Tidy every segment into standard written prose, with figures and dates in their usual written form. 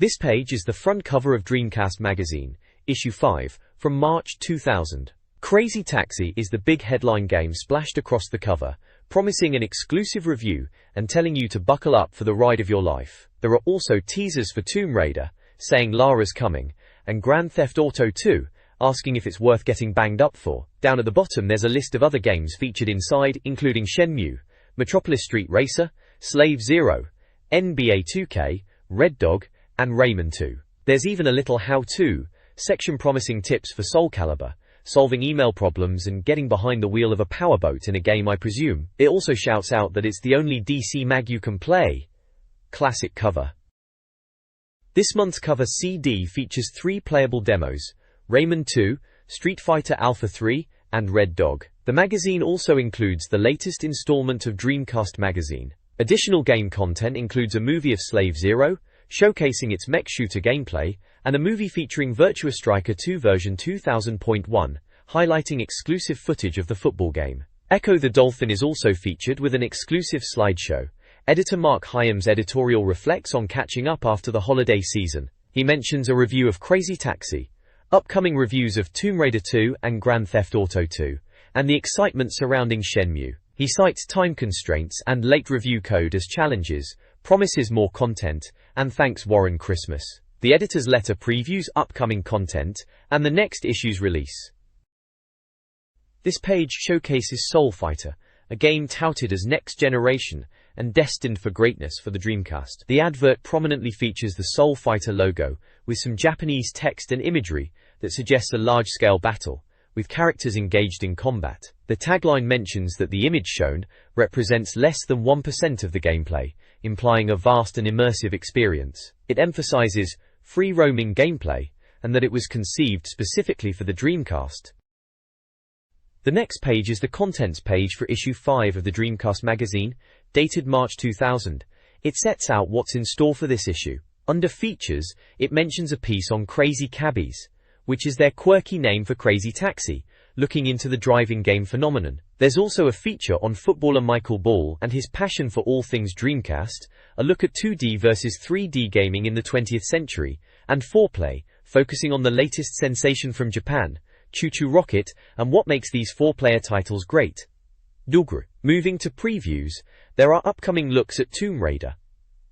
This page is the front cover of Dreamcast Magazine, issue 5, from March 2000. Crazy Taxi is the big headline game splashed across the cover, promising an exclusive review and telling you to buckle up for the ride of your life. There are also teasers for Tomb Raider, saying Lara's coming, and Grand Theft Auto 2, asking if it's worth getting banged up for. Down at the bottom there's a list of other games featured inside, including Shenmue, Metropolis Street Racer, Slave Zero, NBA 2K, Red Dog, and Rayman 2. There's even a little how-to section promising tips for Soul Calibur, solving email problems and getting behind the wheel of a powerboat in a game, I presume. It also shouts out that it's the only DC mag you can play. Classic cover. This month's cover CD features 3 playable demos: Rayman 2, Street Fighter Alpha 3, and Red Dog. The magazine also includes the latest installment of Dreamcast Magazine. Additional game content includes a movie of Slave Zero, showcasing its mech shooter gameplay, and a movie featuring Virtua Striker 2 version 2000.1, highlighting exclusive footage of the football game. Echo the Dolphin is also featured with an exclusive slideshow. Editor Mark Hyam's editorial reflects on catching up after the holiday season. He mentions a review of Crazy Taxi, upcoming reviews of Tomb Raider 2 and Grand Theft Auto 2, and the excitement surrounding Shenmue. He cites time constraints and late review code as challenges, promises more content, and thanks Warren Christmas. The editor's letter previews upcoming content and the next issue's release. This page showcases Soul Fighter, a game touted as next generation and destined for greatness for the Dreamcast. The advert prominently features the Soul Fighter logo, with some Japanese text and imagery that suggests a large-scale battle, with characters engaged in combat. The tagline mentions that the image shown represents less than 1% of the gameplay, implying a vast and immersive experience. It emphasizes free-roaming gameplay, and that it was conceived specifically for the Dreamcast. The next page is the contents page for issue 5 of the Dreamcast magazine, dated March 2000. It sets out what's in store for this issue. Under Features, it mentions a piece on Crazy Cabbies, which is their quirky name for Crazy Taxi, looking into the driving game phenomenon. There's also a feature on footballer Michael Ball and his passion for all things Dreamcast, a look at 2D versus 3D gaming in the 20th century, and Foreplay, focusing on the latest sensation from Japan, Choo Choo Rocket, and what makes these 4-player titles great. Dugru. Moving to previews, there are upcoming looks at Tomb Raider,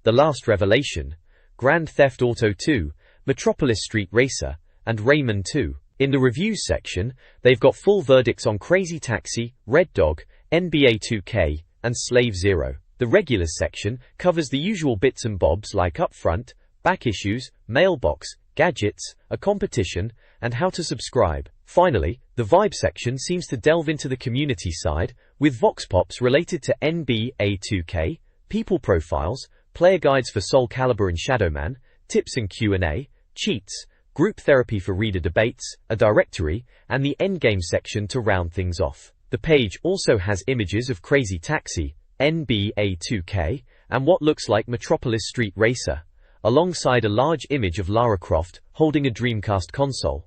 The Last Revelation, Grand Theft Auto 2, Metropolis Street Racer, and Rayman 2. In the reviews section, they've got full verdicts on Crazy Taxi, Red Dog, NBA 2K, and Slave Zero. The regulars section covers the usual bits and bobs like upfront, back issues, mailbox, gadgets, a competition, and how to subscribe. Finally, the vibe section seems to delve into the community side, with vox pops related to NBA 2K, people profiles, player guides for Soul Calibur and Shadowman, tips and Q&A, cheats, group therapy for reader debates, a directory, and the endgame section to round things off. The page also has images of Crazy Taxi, NBA 2K, and what looks like Metropolis Street Racer, alongside a large image of Lara Croft holding a Dreamcast console.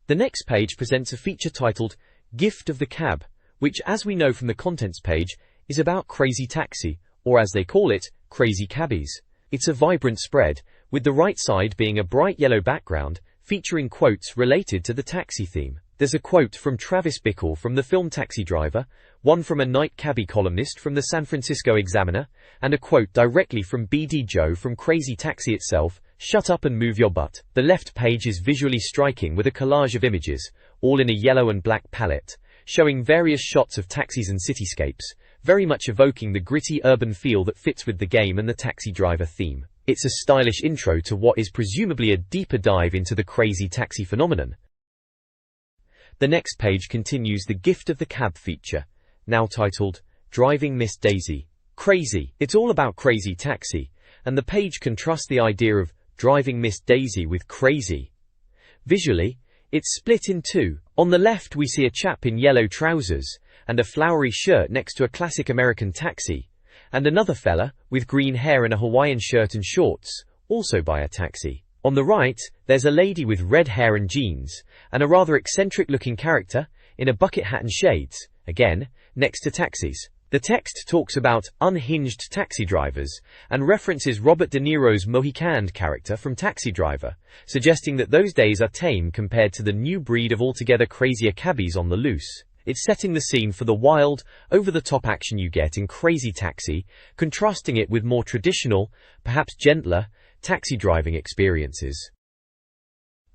The next page presents a feature titled Gift of the Cab, which, as we know from the contents page, is about Crazy Taxi, or as they call it, Crazy Cabbies. It's a vibrant spread, with the right side being a bright yellow background, featuring quotes related to the taxi theme. There's a quote from Travis Bickle from the film Taxi Driver, one from a night cabbie columnist from the San Francisco Examiner, and a quote directly from BD Joe from Crazy Taxi itself, "Shut up and move your butt." The left page is visually striking with a collage of images, all in a yellow and black palette, showing various shots of taxis and cityscapes, very much evoking the gritty urban feel that fits with the game and the Taxi Driver theme. It's a stylish intro to what is presumably a deeper dive into the Crazy Taxi phenomenon. The next page continues the Gift of the Cab feature, now titled Driving Miss Daisy. Crazy. It's all about Crazy Taxi, and the page contrasts the idea of driving Miss Daisy with crazy. Visually, it's split in two. On the left we see a chap in yellow trousers and a flowery shirt next to a classic American taxi, and another fella with green hair and a Hawaiian shirt and shorts, also by a taxi. On the right, there's a lady with red hair and jeans, and a rather eccentric looking character in a bucket hat and shades, again, next to taxis. The text talks about unhinged taxi drivers and references Robert De Niro's Mohicaned character from Taxi Driver, suggesting that those days are tame compared to the new breed of altogether crazier cabbies on the loose. It's setting the scene for the wild, over-the-top action you get in Crazy Taxi, contrasting it with more traditional, perhaps gentler, taxi driving experiences.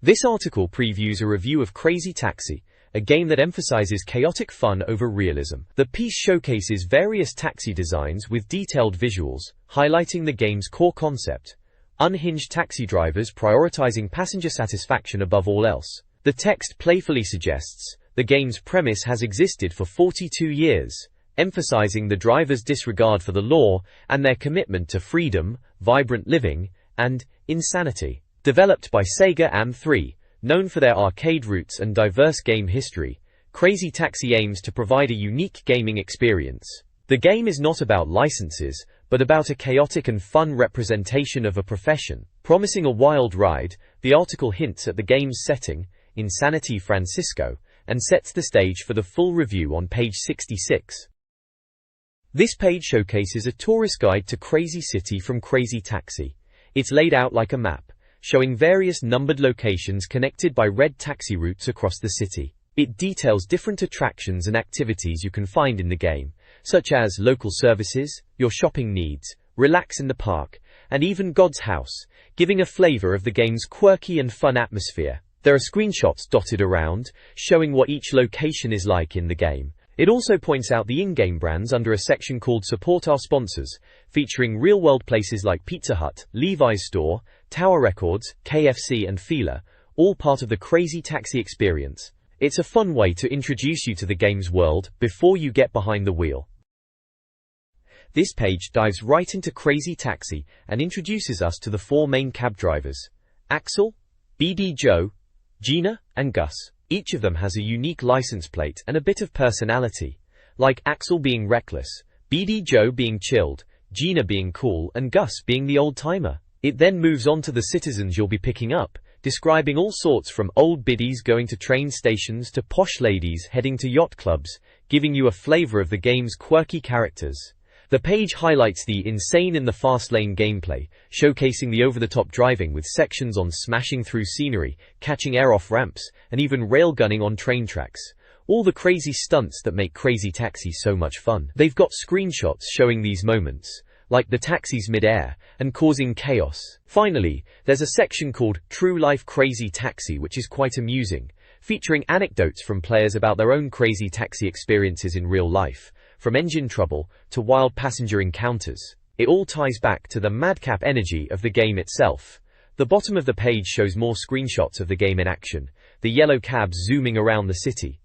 This article previews a review of Crazy Taxi, a game that emphasizes chaotic fun over realism. The piece showcases various taxi designs with detailed visuals, highlighting the game's core concept: unhinged taxi drivers prioritizing passenger satisfaction above all else. The text playfully suggests the game's premise has existed for 42 years, emphasizing the drivers' disregard for the law and their commitment to freedom, vibrant living, and insanity. Developed by SEGA AM3, known for their arcade roots and diverse game history, Crazy Taxi aims to provide a unique gaming experience. The game is not about licenses, but about a chaotic and fun representation of a profession. Promising a wild ride, the article hints at the game's setting, Insanity Francisco, and sets the stage for the full review on page 66. This page showcases a tourist guide to Crazy City from Crazy Taxi. It's laid out like a map, showing various numbered locations connected by red taxi routes across the city. It details different attractions and activities you can find in the game, such as local services, your shopping needs, relax in the park, and even God's house, giving a flavor of the game's quirky and fun atmosphere. There are screenshots dotted around, showing what each location is like in the game. It also points out the in-game brands under a section called Support Our Sponsors, featuring real-world places like Pizza Hut, Levi's Store, Tower Records, KFC and Fila, all part of the Crazy Taxi experience. It's a fun way to introduce you to the game's world before you get behind the wheel. This page dives right into Crazy Taxi and introduces us to the four main cab drivers: Axel, BD Joe, Gina, and Gus. Each of them has a unique license plate and a bit of personality, like Axel being reckless, BD Joe being chilled, Gina being cool, and Gus being the old-timer. It then moves on to the citizens you'll be picking up, describing all sorts from old biddies going to train stations to posh ladies heading to yacht clubs, giving you a flavor of the game's quirky characters. The page highlights the insane in the fast lane gameplay, showcasing the over-the-top driving with sections on smashing through scenery, catching air off ramps, and even railgunning on train tracks. All the crazy stunts that make Crazy Taxi so much fun. They've got screenshots showing these moments, like the taxis mid-air, and causing chaos. Finally, there's a section called True Life Crazy Taxi, which is quite amusing, featuring anecdotes from players about their own Crazy Taxi experiences in real life, from engine trouble to wild passenger encounters. It all ties back to the madcap energy of the game itself. The bottom of the page shows more screenshots of the game in action, the yellow cabs zooming around the city.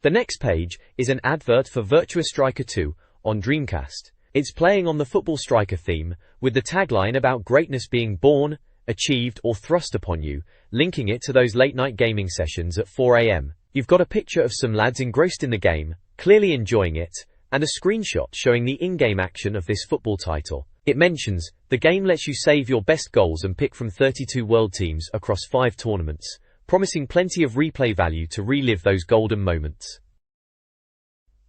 The next page is an advert for Virtua Striker 2 on Dreamcast. It's playing on the Football Striker theme, with the tagline about greatness being born, achieved, or thrust upon you, linking it to those late-night gaming sessions at 4 AM. You've got a picture of some lads engrossed in the game, clearly enjoying it, and a screenshot showing the in-game action of this football title. It mentions, the game lets you save your best goals and pick from 32 world teams across 5 tournaments, promising plenty of replay value to relive those golden moments.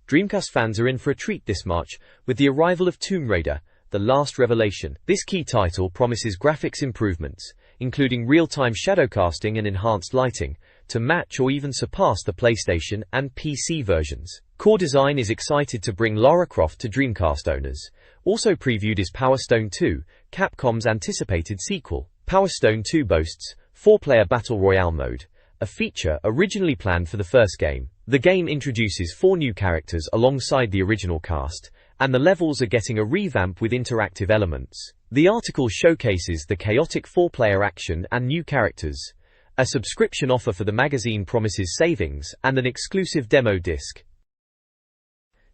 Dreamcast fans are in for a treat this March with the arrival of Tomb Raider: The Last Revelation. This key title promises graphics improvements, including real-time shadow casting and enhanced lighting, to match or even surpass the PlayStation and PC versions. Core Design is excited to bring Lara Croft to Dreamcast owners. Also previewed is Power Stone 2, Capcom's anticipated sequel. Power Stone 2 boasts 4-player Battle Royale mode, a feature originally planned for the first game. The game introduces 4 new characters alongside the original cast, and the levels are getting a revamp with interactive elements. The article showcases the chaotic 4-player action and new characters. A subscription offer for the magazine promises savings and an exclusive demo disc.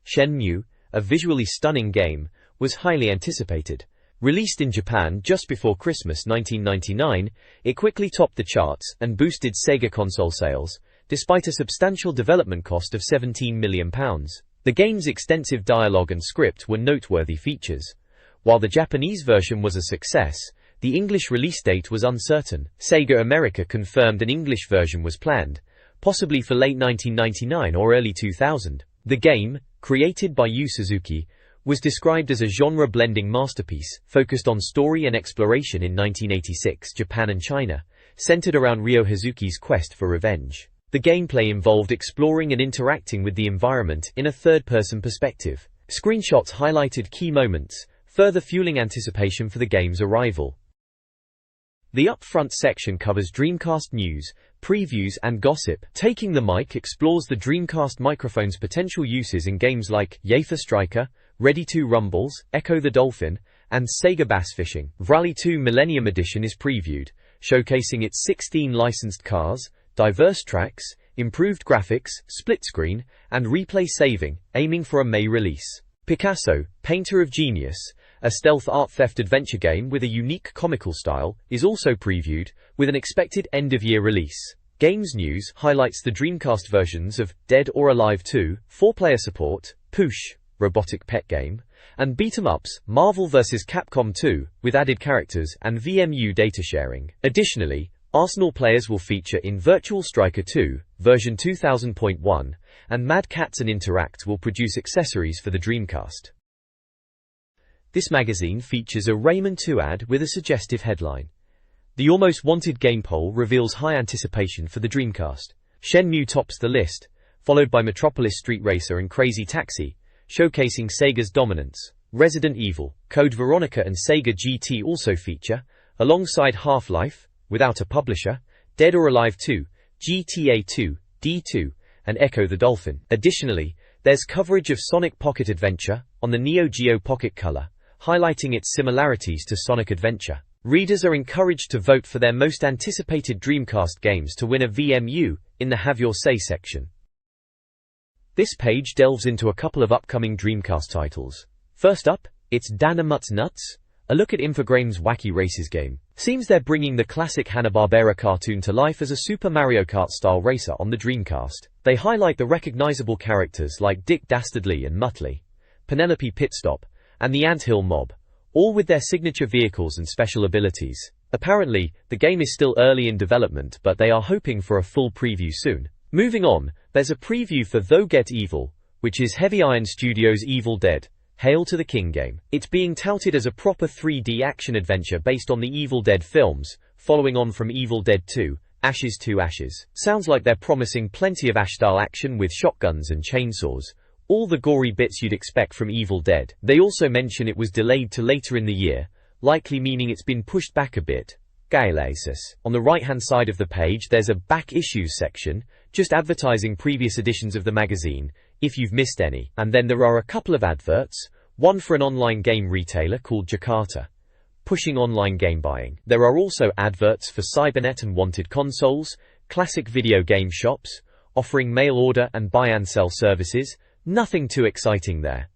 Shenmue, a visually stunning game, was highly anticipated. Released in Japan just before Christmas 1999, it quickly topped the charts and boosted Sega console sales, despite a substantial development cost of £17 million. The game's extensive dialogue and script were noteworthy features. While the Japanese version was a success, the English release date was uncertain. Sega America confirmed an English version was planned, possibly for late 1999 or early 2000. The game, created by Yu Suzuki, was described as a genre-blending masterpiece, focused on story and exploration in 1986 Japan and China, centered around Ryo Hazuki's quest for revenge. The gameplay involved exploring and interacting with the environment in a third-person perspective. Screenshots highlighted key moments, further fueling anticipation for the game's arrival. The upfront section covers Dreamcast news, previews and gossip. Taking the Mic explores the Dreamcast microphone's potential uses in games like Yaefer Striker, Ready 2 Rumbles, Echo the Dolphin, and Sega Bass Fishing. Rally 2 Millennium Edition is previewed, showcasing its 16 licensed cars, diverse tracks, improved graphics, split screen, and replay saving, aiming for a May release. Picasso, Painter of Genius, a stealth art theft adventure game with a unique comical style, is also previewed, with an expected end-of-year release. Games News highlights the Dreamcast versions of Dead or Alive 2, 4-player support, Poosh, robotic pet game, and beat-em-ups, Marvel vs. Capcom 2, with added characters and VMU data sharing. Additionally, Arsenal players will feature in Virtual Striker 2, version 2000.1, and Mad Cats and Interact will produce accessories for the Dreamcast. This magazine features a Rayman 2 ad with a suggestive headline. The Almost Wanted game poll reveals high anticipation for the Dreamcast. Shenmue tops the list, followed by Metropolis Street Racer and Crazy Taxi, showcasing Sega's dominance. Resident Evil, Code Veronica and Sega GT also feature, alongside Half-Life, without a publisher, Dead or Alive 2, GTA 2, D2, and Echo the Dolphin. Additionally, there's coverage of Sonic Pocket Adventure on the Neo Geo Pocket Color, highlighting its similarities to Sonic Adventure. Readers are encouraged to vote for their most anticipated Dreamcast games to win a VMU in the Have Your Say section. This page delves into a couple of upcoming Dreamcast titles. First up, it's Dynamuts Nuts, a look at Infogrames' Wacky Races game. Seems they're bringing the classic Hanna-Barbera cartoon to life as a Super Mario Kart-style racer on the Dreamcast. They highlight the recognizable characters like Dick Dastardly and Muttley, Penelope Pitstop, and the Anthill Mob, all with their signature vehicles and special abilities. Apparently, the game is still early in development, but they are hoping for a full preview soon. Moving on, there's a preview for Though Get Evil, which is Heavy Iron Studios' Evil Dead, Hail to the King game. It's being touted as a proper 3D action-adventure based on the Evil Dead films, following on from Evil Dead 2, Ashes to Ashes. Sounds like they're promising plenty of Ash-style action with shotguns and chainsaws, all the gory bits you'd expect from Evil Dead. They also mention it was delayed to later in the year, likely meaning it's been pushed back a bit. On the right-hand side of the page there's a Back Issues section, just advertising previous editions of the magazine, if you've missed any. And then there are a couple of adverts, one for an online game retailer called Jakarta, pushing online game buying. There are also adverts for Cybernet and Wanted Consoles, classic video game shops, offering mail order and buy and sell services. Nothing too exciting there.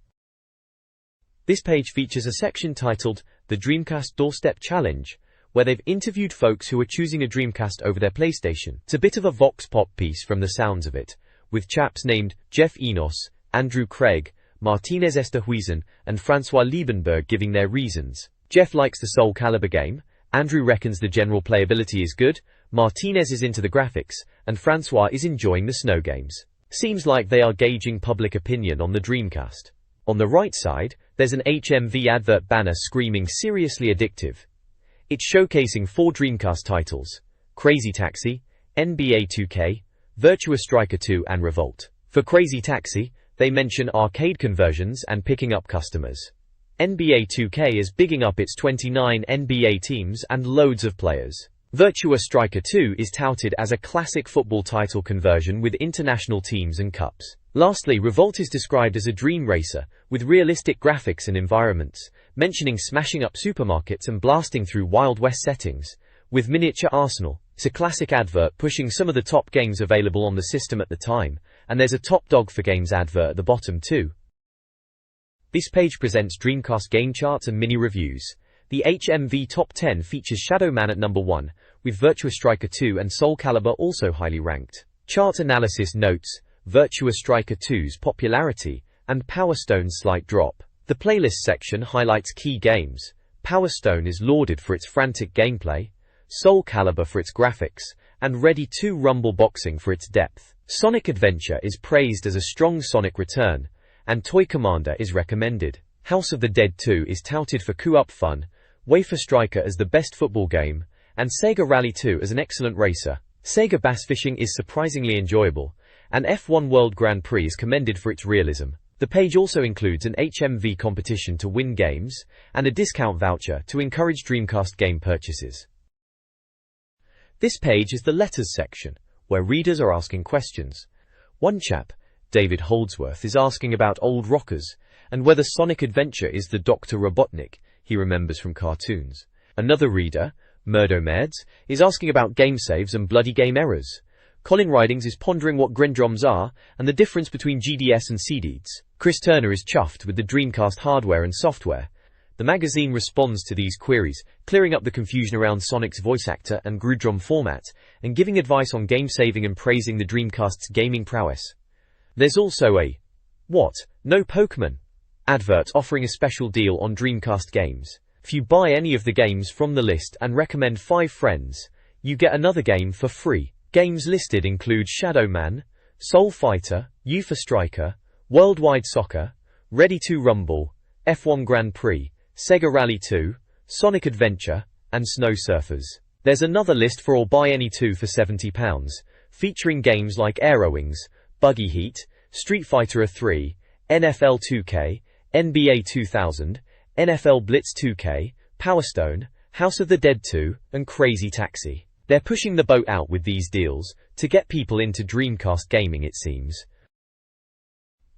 This page features a section titled The Dreamcast Doorstep Challenge, where they've interviewed folks who are choosing a Dreamcast over their PlayStation. It's a bit of a vox pop piece from the sounds of it, with chaps named Jeff Enos, Andrew Craig, Martinez Esterhuizen, and Francois Liebenberg giving their reasons. Jeff likes the Soul Calibur game, Andrew reckons the general playability is good, Martinez is into the graphics, and Francois is enjoying the snow games. Seems like they are gauging public opinion on the Dreamcast. On the right side, there's an HMV advert banner screaming seriously addictive. It's showcasing 4 Dreamcast titles: Crazy Taxi, NBA 2K, Virtua Striker 2 and Revolt. For Crazy Taxi, they mention arcade conversions and picking up customers. NBA 2K is bigging up its 29 NBA teams and loads of players. Virtua Striker 2 is touted as a classic football title conversion with international teams and cups. Lastly, Revolt is described as a dream racer, with realistic graphics and environments, mentioning smashing up supermarkets and blasting through Wild West settings, with miniature arsenal. It's a classic advert pushing some of the top games available on the system at the time, and there's a Top Dog for Games advert at the bottom too. This page presents Dreamcast game charts and mini reviews. The HMV Top 10 features Shadow Man at number 1, with Virtua Striker 2 and Soul Calibur also highly ranked. Chart analysis notes Virtua Striker 2's popularity and Power Stone's slight drop. The playlist section highlights key games. Power Stone is lauded for its frantic gameplay, Soul Calibur for its graphics, and Ready 2 Rumble Boxing for its depth. Sonic Adventure is praised as a strong Sonic return, and Toy Commander is recommended. House of the Dead 2 is touted for co-op fun, Wafer Striker as the best football game, and Sega Rally 2 as an excellent racer. Sega Bass Fishing is surprisingly enjoyable, and F1 World Grand Prix is commended for its realism. The page also includes an HMV competition to win games, and a discount voucher to encourage Dreamcast game purchases. This page is the letters section, where readers are asking questions. One chap, David Holdsworth, is asking about old rockers, and whether Sonic Adventure is the Dr. Robotnik he remembers from cartoons. Another reader, Murdo-Merds, is asking about game saves and bloody game errors. Colin Ridings is pondering what Grindroms are, and the difference between GDS and CDs. Chris Turner is chuffed with the Dreamcast hardware and software. The magazine responds to these queries, clearing up the confusion around Sonic's voice actor and Grindrom format, and giving advice on game saving and praising the Dreamcast's gaming prowess. There's also a "What? No Pokemon?" advert offering a special deal on Dreamcast games. If you buy any of the games from the list and recommend 5 friends, you get another game for free. Games listed include Shadow Man, Soul Fighter, Wafer Striker, Worldwide Soccer, Ready to Rumble, F1 Grand Prix, Sega Rally 2, Sonic Adventure, and Snow Surfers. There's another list for or buy any 2 for £70, featuring games like Aerowings, Buggy Heat, Street Fighter 3, NFL 2K, NBA 2000, NFL Blitz 2K, Power Stone, House of the Dead 2, and Crazy Taxi. They're pushing the boat out with these deals to get people into Dreamcast gaming, it seems.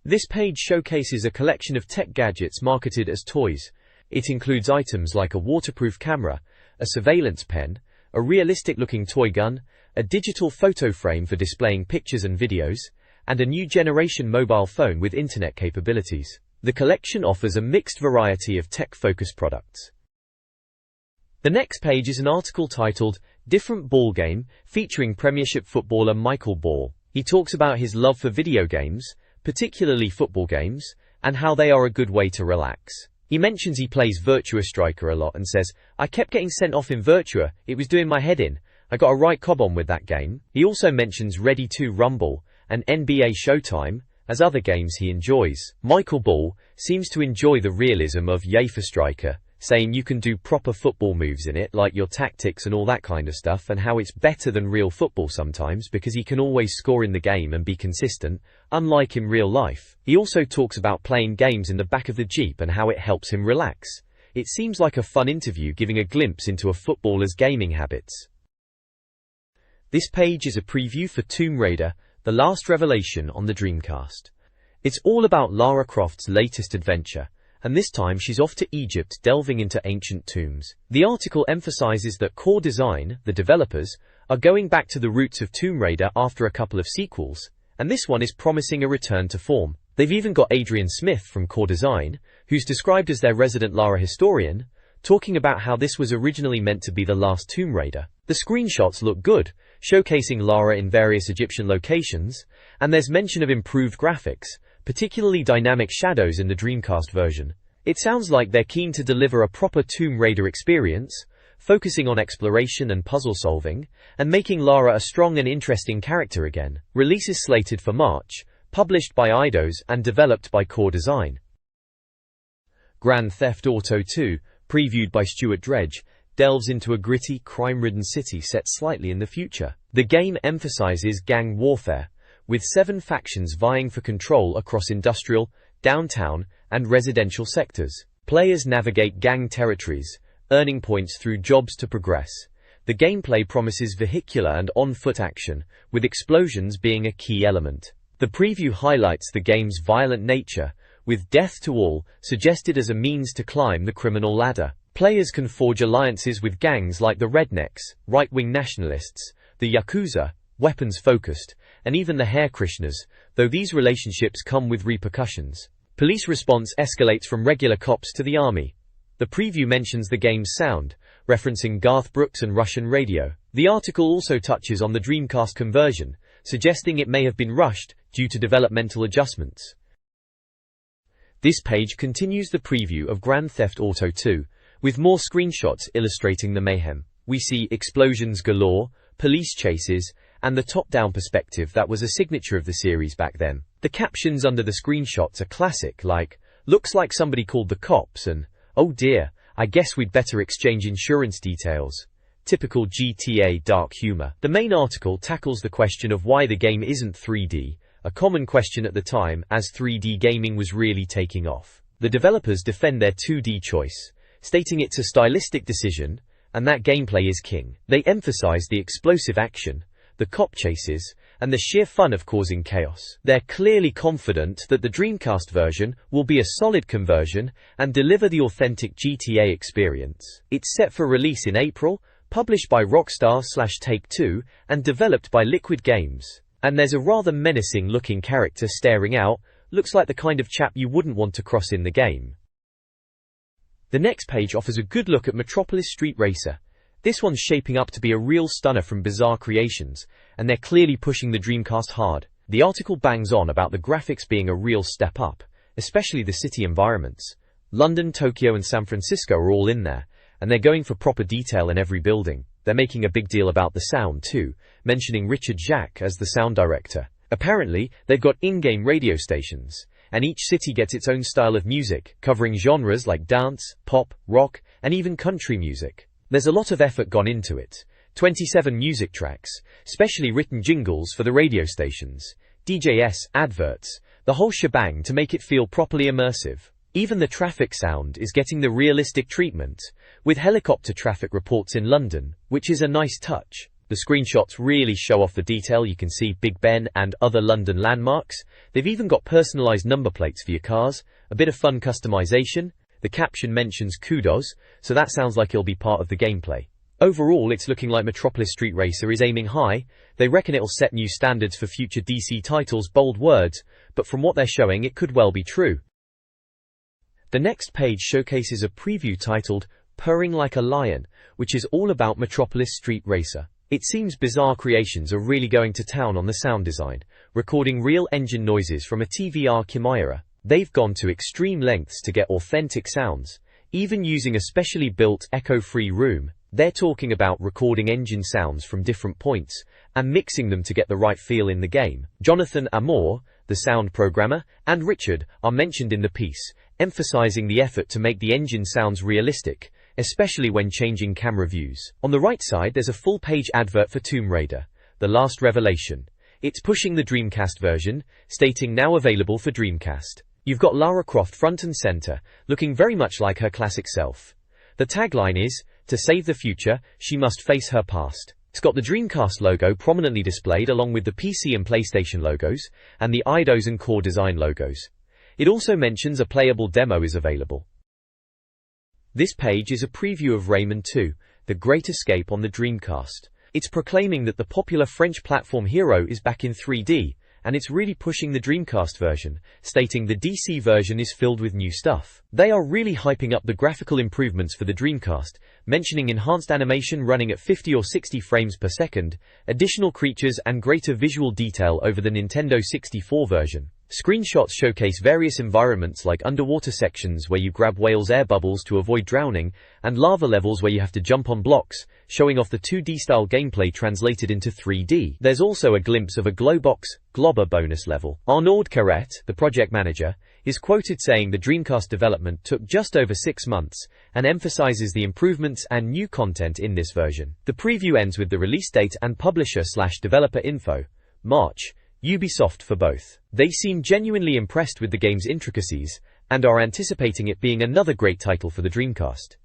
This page showcases a collection of tech gadgets marketed as toys. It includes items like a waterproof camera, a surveillance pen, a realistic-looking toy gun, a digital photo frame for displaying pictures and videos, and a new generation mobile phone with internet capabilities. The collection offers a mixed variety of tech-focused products. The next page is an article titled "Different Ball Game," featuring Premiership footballer Michael Ball. He talks about his love for video games, particularly football games, and how they are a good way to relax. He mentions he plays Virtua Striker a lot and says, "I kept getting sent off in Virtua, it was doing my head in. I got a right cob on with that game." He also mentions Ready to Rumble and NBA Showtime as other games he enjoys. Michael Ball seems to enjoy the realism of Wafer Striker, saying you can do proper football moves in it, like your tactics and all that kind of stuff, and how it's better than real football sometimes because he can always score in the game and be consistent, unlike in real life. He also talks about playing games in the back of the Jeep and how it helps him relax. It seems like a fun interview giving a glimpse into a footballer's gaming habits. This page is a preview for Tomb Raider, The Last Revelation on the Dreamcast. It's all about Lara Croft's latest adventure, and this time she's off to Egypt delving into ancient tombs. The article emphasizes that Core Design, the developers, are going back to the roots of Tomb Raider after a couple of sequels, and this one is promising a return to form. They've even got Adrian Smith from Core Design, who's described as their resident Lara historian, talking about how this was originally meant to be the last Tomb Raider. The screenshots look good, showcasing Lara in various Egyptian locations, and there's mention of improved graphics, particularly dynamic shadows in the Dreamcast version. It sounds like they're keen to deliver a proper Tomb Raider experience, focusing on exploration and puzzle solving, and making Lara a strong and interesting character again. Release is slated for March, published by Eidos and developed by Core Design. Grand Theft Auto 2, previewed by Stuart Dredge, delves into a gritty, crime-ridden city set slightly in the future. The game emphasizes gang warfare, with 7 factions vying for control across industrial, downtown, and residential sectors. Players navigate gang territories, earning points through jobs to progress. The gameplay promises vehicular and on-foot action, with explosions being a key element. The preview highlights the game's violent nature, with death to all suggested as a means to climb the criminal ladder. Players can forge alliances with gangs like the Rednecks, right-wing nationalists, the Yakuza, weapons-focused, and even the Hare Krishnas, though these relationships come with repercussions. Police response escalates from regular cops to the army. The preview mentions the game's sound, referencing Garth Brooks and Russian radio. The article also touches on the Dreamcast conversion, suggesting it may have been rushed due to developmental adjustments. This page continues the preview of Grand Theft Auto 2, with more screenshots illustrating the mayhem. We see explosions galore, police chases, and the top-down perspective that was a signature of the series back then. The captions under the screenshots are classic, like, "Looks like somebody called the cops," and "Oh dear, I guess we'd better exchange insurance details." Typical GTA dark humor. The main article tackles the question of why the game isn't 3D, a common question at the time as 3D gaming was really taking off. The developers defend their 2D choice, stating it's a stylistic decision, and that gameplay is king. They emphasize the explosive action, the cop chases, and the sheer fun of causing chaos. They're clearly confident that the Dreamcast version will be a solid conversion and deliver the authentic GTA experience. It's set for release in April, published by Rockstar/Take-Two, and developed by Liquid Games. And there's a rather menacing looking character staring out, looks like the kind of chap you wouldn't want to cross in the game. The next page offers a good look at Metropolis Street Racer. This one's shaping up to be a real stunner from Bizarre Creations, and they're clearly pushing the Dreamcast hard. The article bangs on about the graphics being a real step up, especially the city environments. London, Tokyo and San Francisco are all in there, and they're going for proper detail in every building. They're making a big deal about the sound too, mentioning Richard Jacques as the sound director. Apparently, they've got in-game radio stations, and each city gets its own style of music, covering genres like dance, pop, rock, and even country music. There's a lot of effort gone into it. 27 music tracks, specially written jingles for the radio stations, DJs, adverts, the whole shebang to make it feel properly immersive. Even the traffic sound is getting the realistic treatment, with helicopter traffic reports in London, which is a nice touch. The screenshots really show off the detail. You can see Big Ben and other London landmarks. They've even got personalized number plates for your cars, a bit of fun customization. The caption mentions kudos, so that sounds like it'll be part of the gameplay. Overall, it's looking like Metropolis Street Racer is aiming high. They reckon it'll set new standards for future DC titles, bold words, but from what they're showing it could well be true. The next page showcases a preview titled Purring Like a Lion, which is all about Metropolis Street Racer. It seems Bizarre Creations are really going to town on the sound design, recording real engine noises from a TVR Chimera. They've gone to extreme lengths to get authentic sounds, even using a specially built echo-free room. They're talking about recording engine sounds from different points and mixing them to get the right feel in the game. Jonathan Amor, the sound programmer, and Richard are mentioned in the piece, emphasizing the effort to make the engine sounds realistic, especially when changing camera views. On the right side there's a full-page advert for Tomb Raider, The Last Revelation. It's pushing the Dreamcast version, stating now available for Dreamcast. You've got Lara Croft front and center, looking very much like her classic self. The tagline is, "To save the future, she must face her past." It's got the Dreamcast logo prominently displayed along with the PC and PlayStation logos, and the Eidos and Core Design logos. It also mentions a playable demo is available. This page is a preview of Rayman 2, The Great Escape on the Dreamcast. It's proclaiming that the popular French platform hero is back in 3D, and it's really pushing the Dreamcast version, stating the DC version is filled with new stuff. They are really hyping up the graphical improvements for the Dreamcast, mentioning enhanced animation running at 50 or 60 frames per second, additional creatures and greater visual detail over the Nintendo 64 version. Screenshots showcase various environments like underwater sections where you grab whales' air bubbles to avoid drowning, and lava levels where you have to jump on blocks, showing off the 2D-style gameplay translated into 3D. There's also a glimpse of a Glowbox, Globber bonus level. Arnaud Carrette, the project manager, is quoted saying the Dreamcast development took just over 6 months, and emphasizes the improvements and new content in this version. The preview ends with the release date and publisher/developer info, March, Ubisoft for both. They seem genuinely impressed with the game's intricacies, and are anticipating it being another great title for the Dreamcast.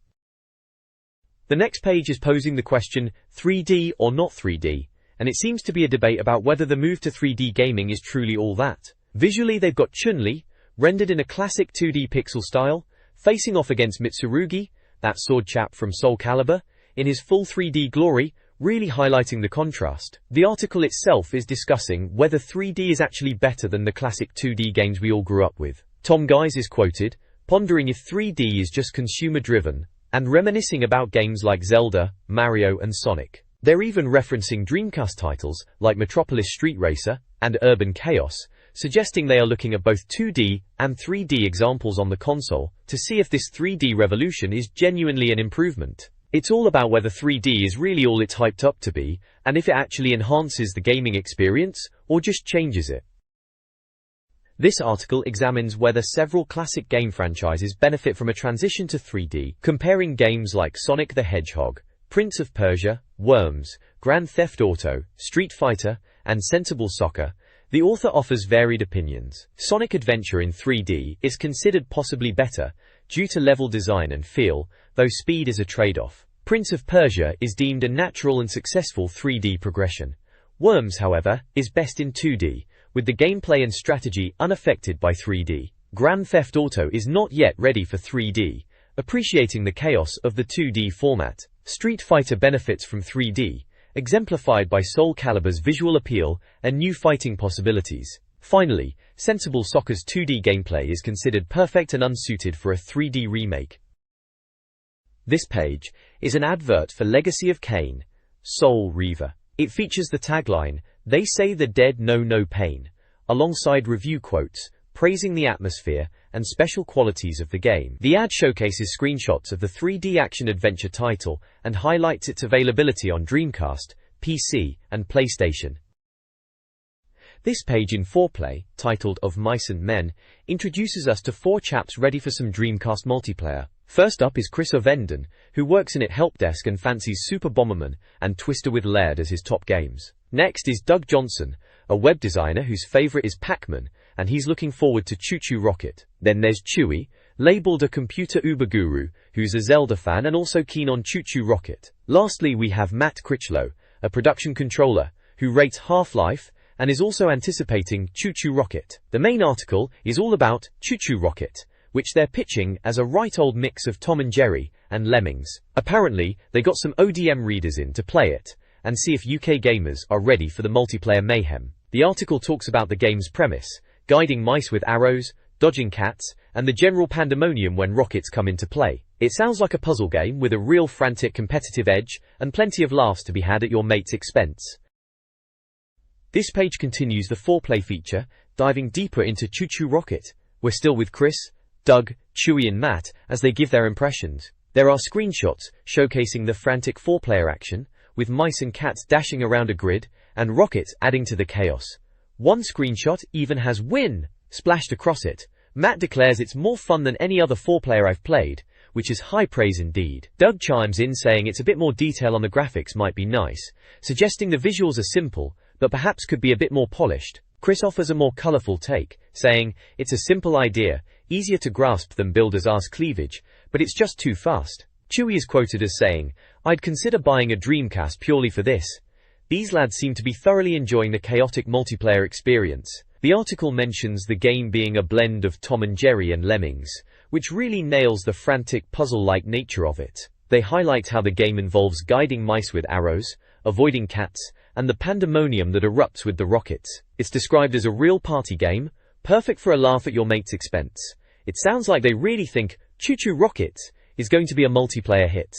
The next page is posing the question, 3D or not 3D, and it seems to be a debate about whether the move to 3D gaming is truly all that. Visually they've got Chun-Li, rendered in a classic 2D pixel style, facing off against Mitsurugi, that sword chap from Soul Calibur, in his full 3D glory, really highlighting the contrast. The article itself is discussing whether 3D is actually better than the classic 2D games we all grew up with. Tom Guise is quoted, pondering if 3D is just consumer-driven, and reminiscing about games like Zelda, Mario and Sonic. They're even referencing Dreamcast titles like Metropolis Street Racer and Urban Chaos, suggesting they are looking at both 2D and 3D examples on the console to see if this 3D revolution is genuinely an improvement. It's all about whether 3D is really all it's hyped up to be, and if it actually enhances the gaming experience, or just changes it. This article examines whether several classic game franchises benefit from a transition to 3D, comparing games like Sonic the Hedgehog, Prince of Persia, Worms, Grand Theft Auto, Street Fighter, and Sensible Soccer. The author offers varied opinions. Sonic Adventure in 3D is considered possibly better due to level design and feel, though speed is a trade-off. Prince of Persia is deemed a natural and successful 3D progression. Worms, however, is best in 2D, with the gameplay and strategy unaffected by 3D. Grand Theft Auto is not yet ready for 3D, appreciating the chaos of the 2D format. Street Fighter benefits from 3D, exemplified by Soul Calibur's visual appeal and new fighting possibilities. Finally, Sensible Soccer's 2D gameplay is considered perfect and unsuited for a 3D remake. This page is an advert for Legacy of Kain, Soul Reaver. It features the tagline, "They say the dead know no pain," alongside review quotes, praising the atmosphere and special qualities of the game. The ad showcases screenshots of the 3D action-adventure title and highlights its availability on Dreamcast, PC, and PlayStation. This page in Foreplay, titled Of Mice and Men, introduces us to 4 chaps ready for some Dreamcast multiplayer. First up is Chris Ovenden, who works in its help desk and fancies Super Bomberman and Twister with Laird as his top games. Next is Doug Johnson, a web designer whose favorite is Pac-Man, and he's looking forward to Choo Choo Rocket. Then there's Chewy, labeled a computer uber guru, who's a Zelda fan and also keen on Choo Choo Rocket. Lastly, we have Matt Critchlow, a production controller, who rates Half-Life and is also anticipating Choo Choo Rocket. The main article is all about Choo Choo Rocket, which they're pitching as a right old mix of Tom and Jerry and Lemmings. Apparently, they got some ODM readers in to play it and see if UK gamers are ready for the multiplayer mayhem. The article talks about the game's premise, guiding mice with arrows, dodging cats, and the general pandemonium when rockets come into play. It sounds like a puzzle game with a real frantic competitive edge and plenty of laughs to be had at your mate's expense. This page continues the Foreplay feature, diving deeper into Choo Choo Rocket. We're still with Chris, Doug, Chewy and Matt as they give their impressions. There are screenshots showcasing the frantic 4-player action, with mice and cats dashing around a grid, and rockets adding to the chaos. One screenshot even has "win" splashed across it. Matt declares it's more fun than any other 4-player I've played, which is high praise indeed. Doug chimes in saying it's a bit more detail on the graphics might be nice, suggesting the visuals are simple, but perhaps could be a bit more polished. Chris offers a more colourful take, saying, "It's a simple idea, easier to grasp than builder's arse cleavage, but it's just too fast." Chewy is quoted as saying, "I'd consider buying a Dreamcast purely for this. These lads seem to be thoroughly enjoying the chaotic multiplayer experience." The article mentions the game being a blend of Tom and Jerry and Lemmings, which really nails the frantic puzzle-like nature of it. They highlight how the game involves guiding mice with arrows, avoiding cats, and the pandemonium that erupts with the rockets. It's described as a real party game, perfect for a laugh at your mate's expense. It sounds like they really think Choo Choo Rocket is going to be a multiplayer hit.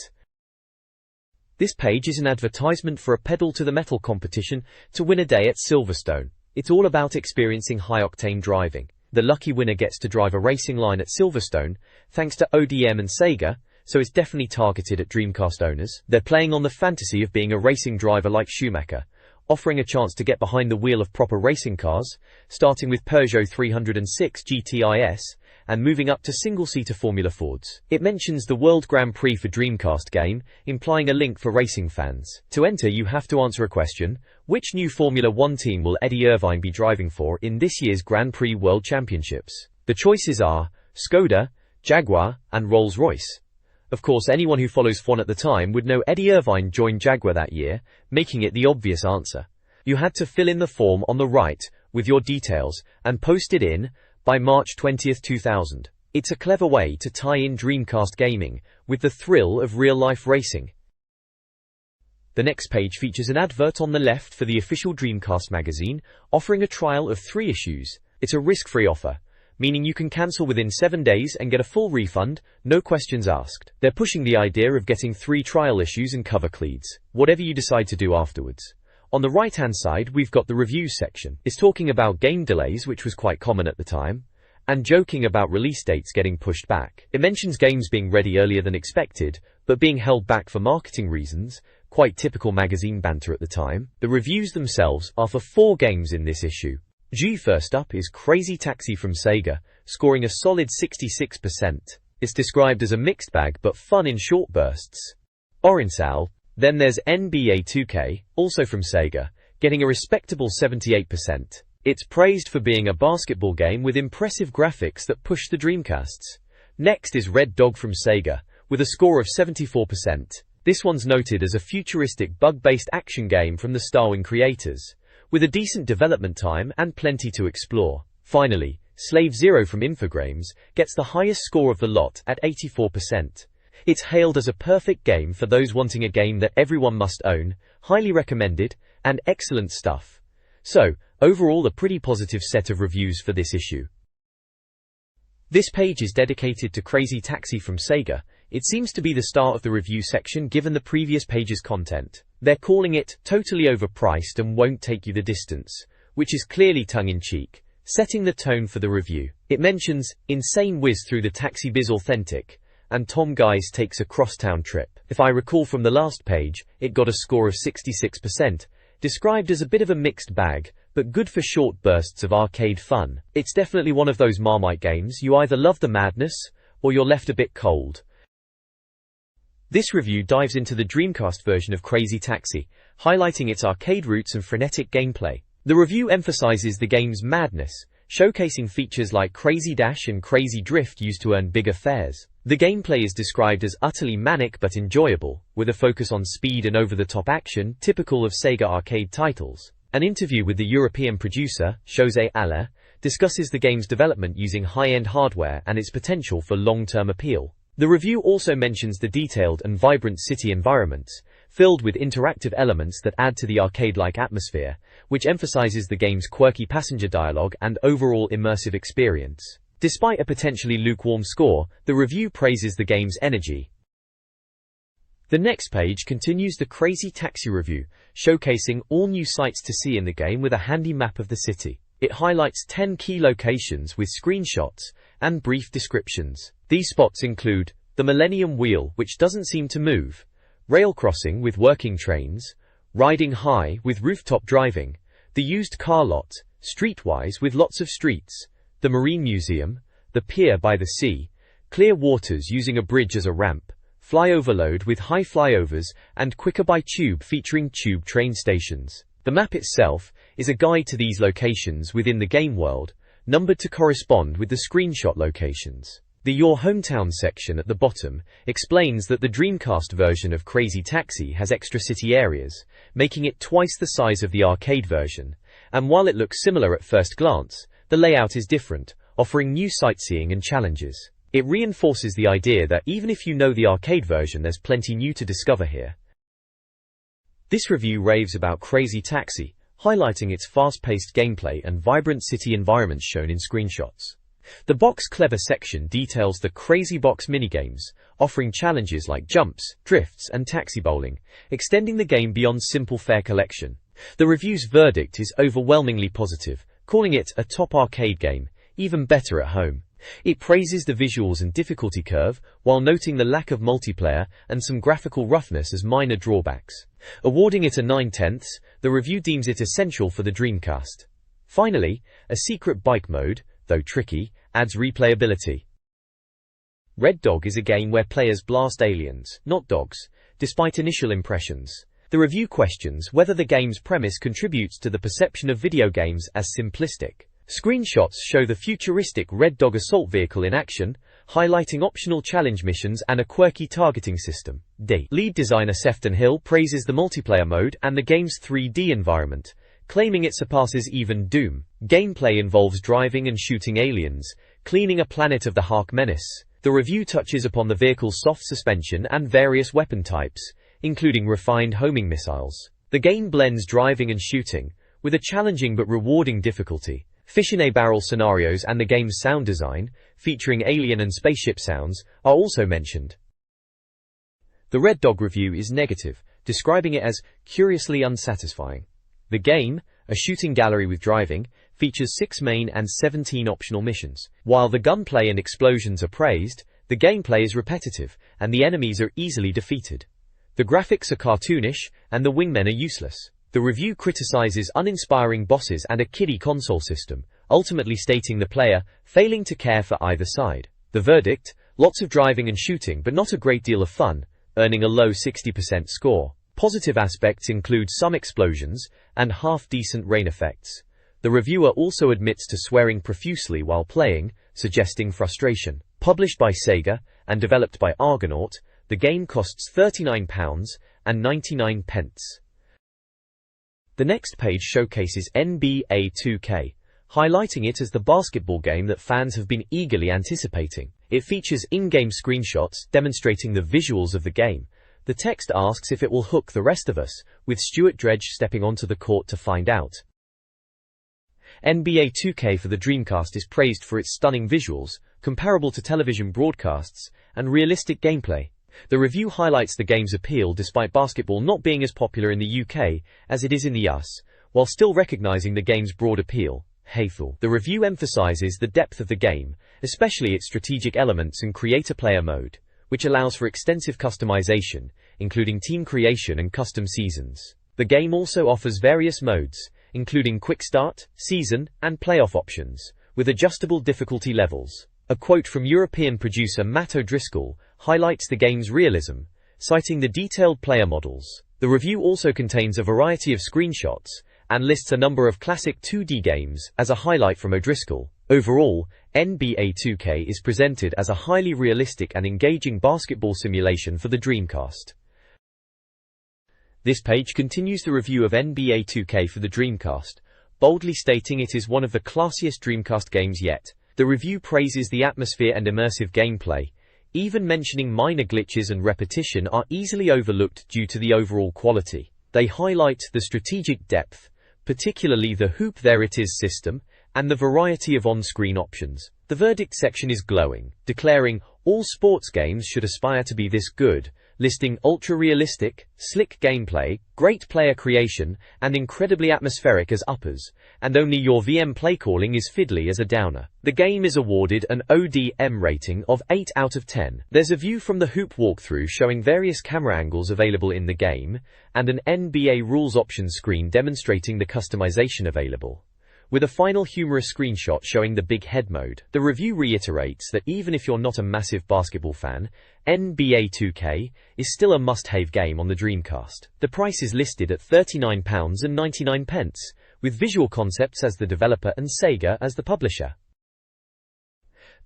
This page is an advertisement for a Pedal to the Metal competition to win a day at Silverstone. It's all about experiencing high-octane driving. The lucky winner gets to drive a racing line at Silverstone, thanks to ODM and SEGA, so it's definitely targeted at Dreamcast owners. They're playing on the fantasy of being a racing driver like Schumacher, offering a chance to get behind the wheel of proper racing cars, starting with Peugeot 306 GTIS, and moving up to single-seater Formula Fords. It mentions the World Grand Prix for Dreamcast game, implying a link for racing fans. To enter, you have to answer a question: which new Formula One team will Eddie Irvine be driving for in this year's Grand Prix World Championships? The choices are Skoda, Jaguar, and Rolls-Royce. Of course, anyone who follows F1 at the time would know Eddie Irvine joined Jaguar that year, making it the obvious answer. You had to fill in the form on the right with your details and post it in by March 20th, 2000. It's a clever way to tie in Dreamcast gaming with the thrill of real-life racing. The next page features an advert on the left for the official Dreamcast magazine, offering a trial of 3 issues. It's a risk-free offer, meaning you can cancel within 7 days and get a full refund, no questions asked. They're pushing the idea of getting 3 trial issues and cover cleats, whatever you decide to do afterwards. On the right-hand side, we've got the reviews section. It's talking about game delays, which was quite common at the time, and joking about release dates getting pushed back. It mentions games being ready earlier than expected, but being held back for marketing reasons, quite typical magazine banter at the time. The reviews themselves are for 4 games in this issue. First up is Crazy Taxi from SEGA, scoring a solid 66%. It's described as a mixed bag but fun in short bursts. Orinsal. Then there's NBA 2K, also from SEGA, getting a respectable 78%. It's praised for being a basketball game with impressive graphics that push the Dreamcasts. Next is Red Dog from SEGA, with a score of 74%. This one's noted as a futuristic bug-based action game from the Starwing creators, with a decent development time and plenty to explore. Finally, Slave Zero from Infogrames gets the highest score of the lot at 84%. It's hailed as a perfect game for those wanting a game that everyone must own, highly recommended, and excellent stuff. So, overall a pretty positive set of reviews for this issue. This page is dedicated to Crazy Taxi from SEGA. It seems to be the star of the review section given the previous page's content. They're calling it totally overpriced and won't take you the distance, which is clearly tongue-in-cheek, setting the tone for the review. It mentions insane whiz through the Taxi Biz Authentic, and Tom Guys takes a crosstown trip. If I recall from the last page, it got a score of 66%, described as a bit of a mixed bag, but good for short bursts of arcade fun. It's definitely one of those Marmite games you either love the madness, or you're left a bit cold. This review dives into the Dreamcast version of Crazy Taxi, highlighting its arcade roots and frenetic gameplay. The review emphasizes the game's madness, showcasing features like Crazy Dash and Crazy Drift used to earn bigger fares. The gameplay is described as utterly manic but enjoyable, with a focus on speed and over-the-top action typical of SEGA arcade titles. An interview with the European producer, José Aller, discusses the game's development using high-end hardware and its potential for long-term appeal. The review also mentions the detailed and vibrant city environments, filled with interactive elements that add to the arcade-like atmosphere, which emphasizes the game's quirky passenger dialogue and overall immersive experience. Despite a potentially lukewarm score, the review praises the game's energy. The next page continues the Crazy Taxi review, showcasing all new sights to see in the game with a handy map of the city. It highlights 10 key locations with screenshots and brief descriptions. These spots include the Millennium Wheel, which doesn't seem to move, rail crossing with working trains, riding high with rooftop driving, the used car lot, streetwise with lots of streets, the Marine Museum, the pier by the sea, clear waters using a bridge as a ramp, flyoverload with high flyovers, and quicker by tube featuring tube train stations. The map itself is a guide to these locations within the game world, numbered to correspond with the screenshot locations. The Your Hometown section at the bottom explains that the Dreamcast version of Crazy Taxi has extra city areas, making it twice the size of the arcade version, and while it looks similar at first glance, the layout is different, offering new sightseeing and challenges. It reinforces the idea that even if you know the arcade version, there's plenty new to discover here. This review raves about Crazy Taxi, highlighting its fast-paced gameplay and vibrant city environments shown in screenshots. The Box Clever section details the Crazy Box minigames, offering challenges like jumps, drifts, and taxi bowling, extending the game beyond simple fare collection. The review's verdict is overwhelmingly positive, calling it a top arcade game, even better at home. It praises the visuals and difficulty curve, while noting the lack of multiplayer and some graphical roughness as minor drawbacks. Awarding it a 9/10, the review deems it essential for the Dreamcast. Finally, a secret bike mode, though tricky, adds replayability. Red Dog is a game where players blast aliens, not dogs, despite initial impressions. The review questions whether the game's premise contributes to the perception of video games as simplistic. Screenshots show the futuristic Red Dog assault vehicle in action, highlighting optional challenge missions and a quirky targeting system. Lead designer Sefton Hill praises the multiplayer mode and the game's 3D environment, claiming it surpasses even Doom. Gameplay involves driving and shooting aliens, cleaning a planet of the Hark Menace. The review touches upon the vehicle's soft suspension and various weapon types, including refined homing missiles. The game blends driving and shooting, with a challenging but rewarding difficulty. Fish-in-a-barrel scenarios and the game's sound design, featuring alien and spaceship sounds, are also mentioned. The Red Dog review is negative, describing it as curiously unsatisfying. The game, a shooting gallery with driving, features 6 main and 17 optional missions. While the gunplay and explosions are praised, the gameplay is repetitive, and the enemies are easily defeated. The graphics are cartoonish, and the wingmen are useless. The review criticizes uninspiring bosses and a kiddie console system, ultimately stating the player failing to care for either side. The verdict: lots of driving and shooting but not a great deal of fun, earning a low 60% score. Positive aspects include some explosions and half-decent rain effects. The reviewer also admits to swearing profusely while playing, suggesting frustration. Published by SEGA and developed by Argonaut, the game costs £39.99. The next page showcases NBA 2K, highlighting it as the basketball game that fans have been eagerly anticipating. It features in-game screenshots demonstrating the visuals of the game. The text asks if it will hook the rest of us, with Stuart Dredge stepping onto the court to find out. NBA 2K for the Dreamcast is praised for its stunning visuals, comparable to television broadcasts, and realistic gameplay. The review highlights the game's appeal despite basketball not being as popular in the UK as it is in the US, while still recognizing the game's broad appeal. Haythul. The review emphasizes the depth of the game, especially its strategic elements and creator-player mode, which allows for extensive customization, including team creation and custom seasons. The game also offers various modes, including quick start, season, and playoff options, with adjustable difficulty levels. A quote from European producer Matt O'Driscoll highlights the game's realism, citing the detailed player models. The review also contains a variety of screenshots and lists a number of classic 2D games as a highlight from O'Driscoll. Overall, NBA 2K is presented as a highly realistic and engaging basketball simulation for the Dreamcast. This page continues the review of NBA 2K for the Dreamcast, boldly stating it is one of the classiest Dreamcast games yet. The review praises the atmosphere and immersive gameplay, even mentioning minor glitches and repetition are easily overlooked due to the overall quality. They highlight the strategic depth, particularly the hoop there it is system, and the variety of on-screen options. The verdict section is glowing, declaring all sports games should aspire to be this good, listing ultra-realistic, slick gameplay, great player creation, and incredibly atmospheric as uppers, and only your VM playcalling is fiddly as a downer. The game is awarded an ODM rating of 8 out of 10. There's a view from the hoop walkthrough showing various camera angles available in the game, and an NBA rules options screen demonstrating the customization available, with a final humorous screenshot showing the big head mode. The review reiterates that even if you're not a massive basketball fan, NBA 2K is still a must-have game on the Dreamcast. The price is listed at £39.99, with Visual Concepts as the developer and SEGA as the publisher.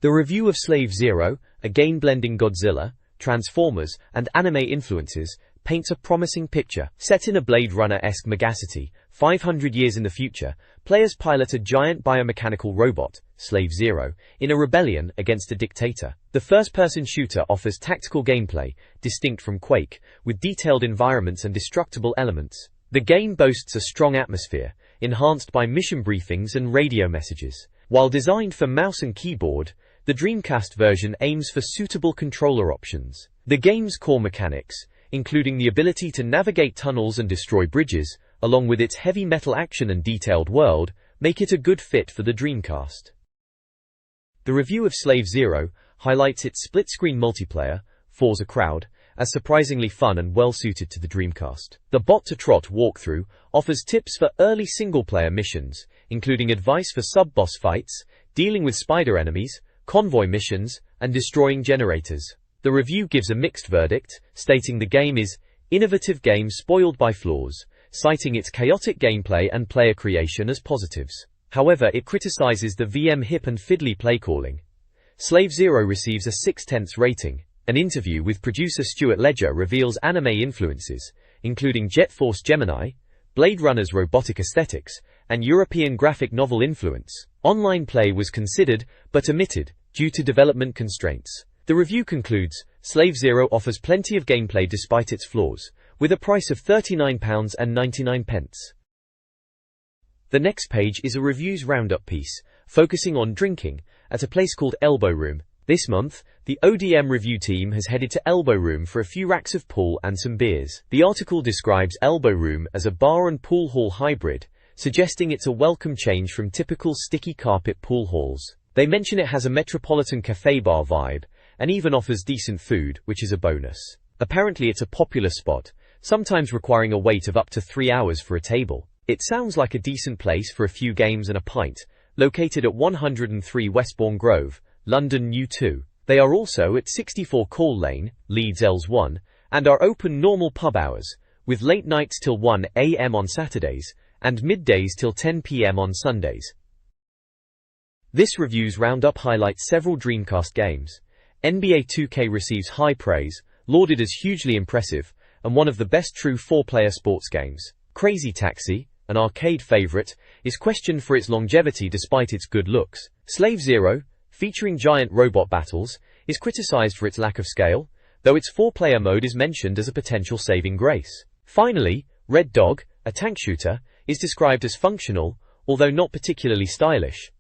The review of Slave Zero, a game blending Godzilla, Transformers, and anime influences, paints a promising picture. Set in a Blade Runner-esque megacity, 500 years in the future, players pilot a giant biomechanical robot, Slave Zero, in a rebellion against a dictator. The first-person shooter offers tactical gameplay, distinct from Quake, with detailed environments and destructible elements. The game boasts a strong atmosphere, enhanced by mission briefings and radio messages. While designed for mouse and keyboard, the Dreamcast version aims for suitable controller options. The game's core mechanics, including the ability to navigate tunnels and destroy bridges, along with its heavy metal action and detailed world, make it a good fit for the Dreamcast. The review of Slave Zero highlights its split-screen multiplayer, Forza Crowd, as surprisingly fun and well-suited to the Dreamcast. The Bot to Trot walkthrough offers tips for early single-player missions, including advice for sub-boss fights, dealing with spider enemies, convoy missions, and destroying generators. The review gives a mixed verdict, stating the game is innovative game spoiled by flaws, citing its chaotic gameplay and player creation as positives. However, it criticizes the VM hip and fiddly playcalling. Slave Zero receives a 6/10 rating. An interview with producer Stuart Ledger reveals anime influences, including Jet Force Gemini, Blade Runner's robotic aesthetics, and European graphic novel influence. Online play was considered, but omitted, due to development constraints. The review concludes, Slave Zero offers plenty of gameplay despite its flaws, with a price of £39.99. The next page is a reviews roundup piece, focusing on drinking, at a place called Elbow Room. This month, the ODM review team has headed to Elbow Room for a few racks of pool and some beers. The article describes Elbow Room as a bar and pool hall hybrid, suggesting it's a welcome change from typical sticky carpet pool halls. They mention it has a metropolitan cafe bar vibe, and even offers decent food, which is a bonus. Apparently it's a popular spot, sometimes requiring a wait of up to 3 hours for a table. It sounds like a decent place for a few games and a pint, located at 103 Westbourne Grove, London U2. They are also at 64 Call Lane, Leeds Els1, and are open normal pub hours, with late nights till 1 AM on Saturdays, and middays till 10 PM on Sundays. This review's roundup highlights several Dreamcast games. NBA 2K receives high praise, lauded as hugely impressive, and one of the best true 4-player sports games. Crazy Taxi, an arcade favorite, is questioned for its longevity despite its good looks. Slave Zero, featuring giant robot battles, is criticized for its lack of scale, though its 4-player mode is mentioned as a potential saving grace. Finally, Red Dog, a tank shooter, is described as functional, although not particularly stylish.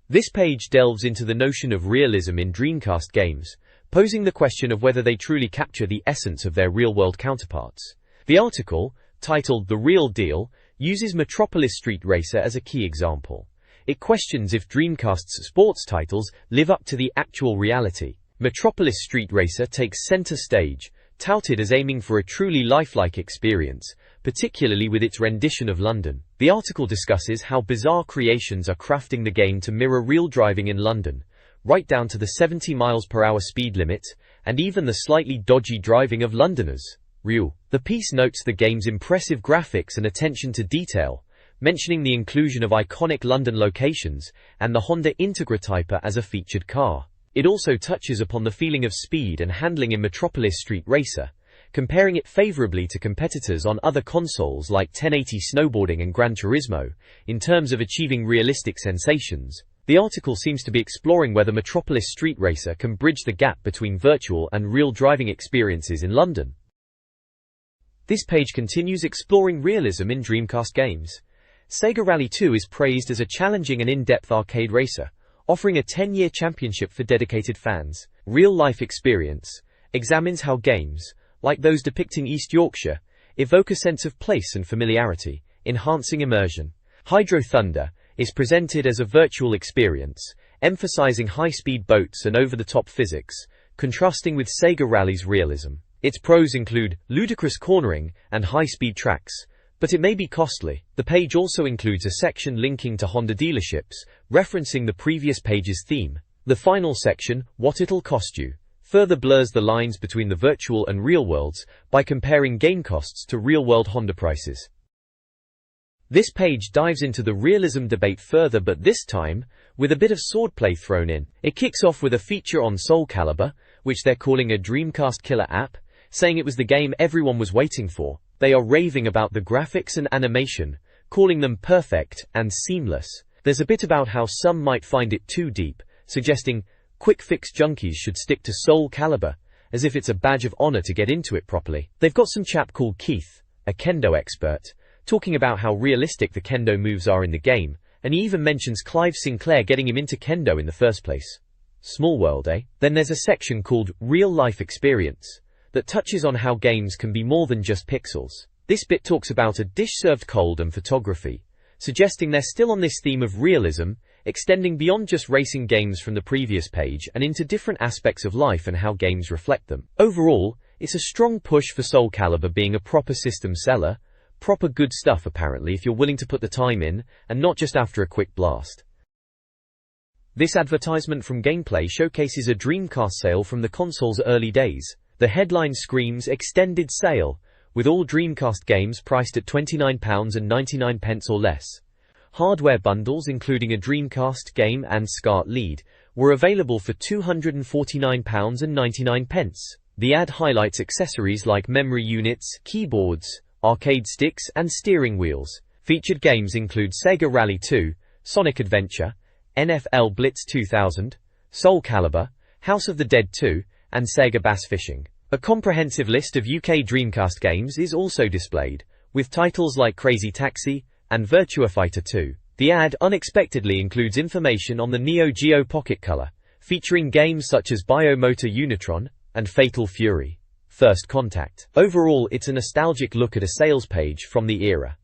This page delves into the notion of realism in Dreamcast games, posing the question of whether they truly capture the essence of their real-world counterparts. The article, titled The Real Deal, uses Metropolis Street Racer as a key example. It questions if Dreamcast's sports titles live up to the actual reality. Metropolis Street Racer takes center stage, touted as aiming for a truly lifelike experience, particularly with its rendition of London. The article discusses how bizarre creations are crafting the game to mirror real driving in London, right down to the 70 miles per hour speed limit, and even the slightly dodgy driving of Londoners. Real. The piece notes the game's impressive graphics and attention to detail, mentioning the inclusion of iconic London locations and the Honda Integra Typer as a featured car. It also touches upon the feeling of speed and handling in Metropolis Street Racer, comparing it favorably to competitors on other consoles like 1080 Snowboarding and Gran Turismo, in terms of achieving realistic sensations. The article seems to be exploring whether Metropolis Street Racer can bridge the gap between virtual and real driving experiences in London. This page continues exploring realism in Dreamcast games. SEGA Rally 2 is praised as a challenging and in-depth arcade racer, offering a 10-year championship for dedicated fans. Real Life Experience examines how games, like those depicting East Yorkshire, evoke a sense of place and familiarity, enhancing immersion. Hydro Thunder is presented as a virtual experience, emphasizing high-speed boats and over-the-top physics, contrasting with SEGA Rally's realism. Its pros include ludicrous cornering and high-speed tracks, but it may be costly. The page also includes a section linking to Honda dealerships, referencing the previous page's theme. The final section, What It'll Cost You, further blurs the lines between the virtual and real worlds by comparing game costs to real-world Honda prices. This page dives into the realism debate further, but this time, with a bit of swordplay thrown in. It kicks off with a feature on Soul Calibur, which they're calling a Dreamcast killer app, saying it was the game everyone was waiting for. They are raving about the graphics and animation, calling them perfect and seamless. There's a bit about how some might find it too deep, suggesting quick fix junkies should stick to Soul Calibur, as if it's a badge of honor to get into it properly. They've got some chap called Keith, a kendo expert, talking about how realistic the kendo moves are in the game, and he even mentions Clive Sinclair getting him into kendo in the first place. Small world, eh? Then there's a section called Real Life Experience that touches on how games can be more than just pixels. This bit talks about a dish served cold and photography, suggesting they're still on this theme of realism, extending beyond just racing games from the previous page and into different aspects of life and how games reflect them. Overall, it's a strong push for Soul Calibur being a proper system seller, proper good stuff apparently if you're willing to put the time in, and not just after a quick blast. This advertisement from Gameplay showcases a Dreamcast sale from the console's early days. The headline screams extended sale, with all Dreamcast games priced at £29.99 or less. Hardware bundles including a Dreamcast game and SCART lead were available for £249.99. The ad highlights accessories like memory units, keyboards, arcade sticks and steering wheels. Featured games include SEGA Rally 2, Sonic Adventure, NFL Blitz 2000, Soul Calibur, House of the Dead 2, and SEGA Bass Fishing. A comprehensive list of UK Dreamcast games is also displayed, with titles like Crazy Taxi and Virtua Fighter 2. The ad unexpectedly includes information on the Neo Geo Pocket Color, featuring games such as Biomotor Unitron and Fatal Fury. First Contact. Overall, it's a nostalgic look at a sales page from the era.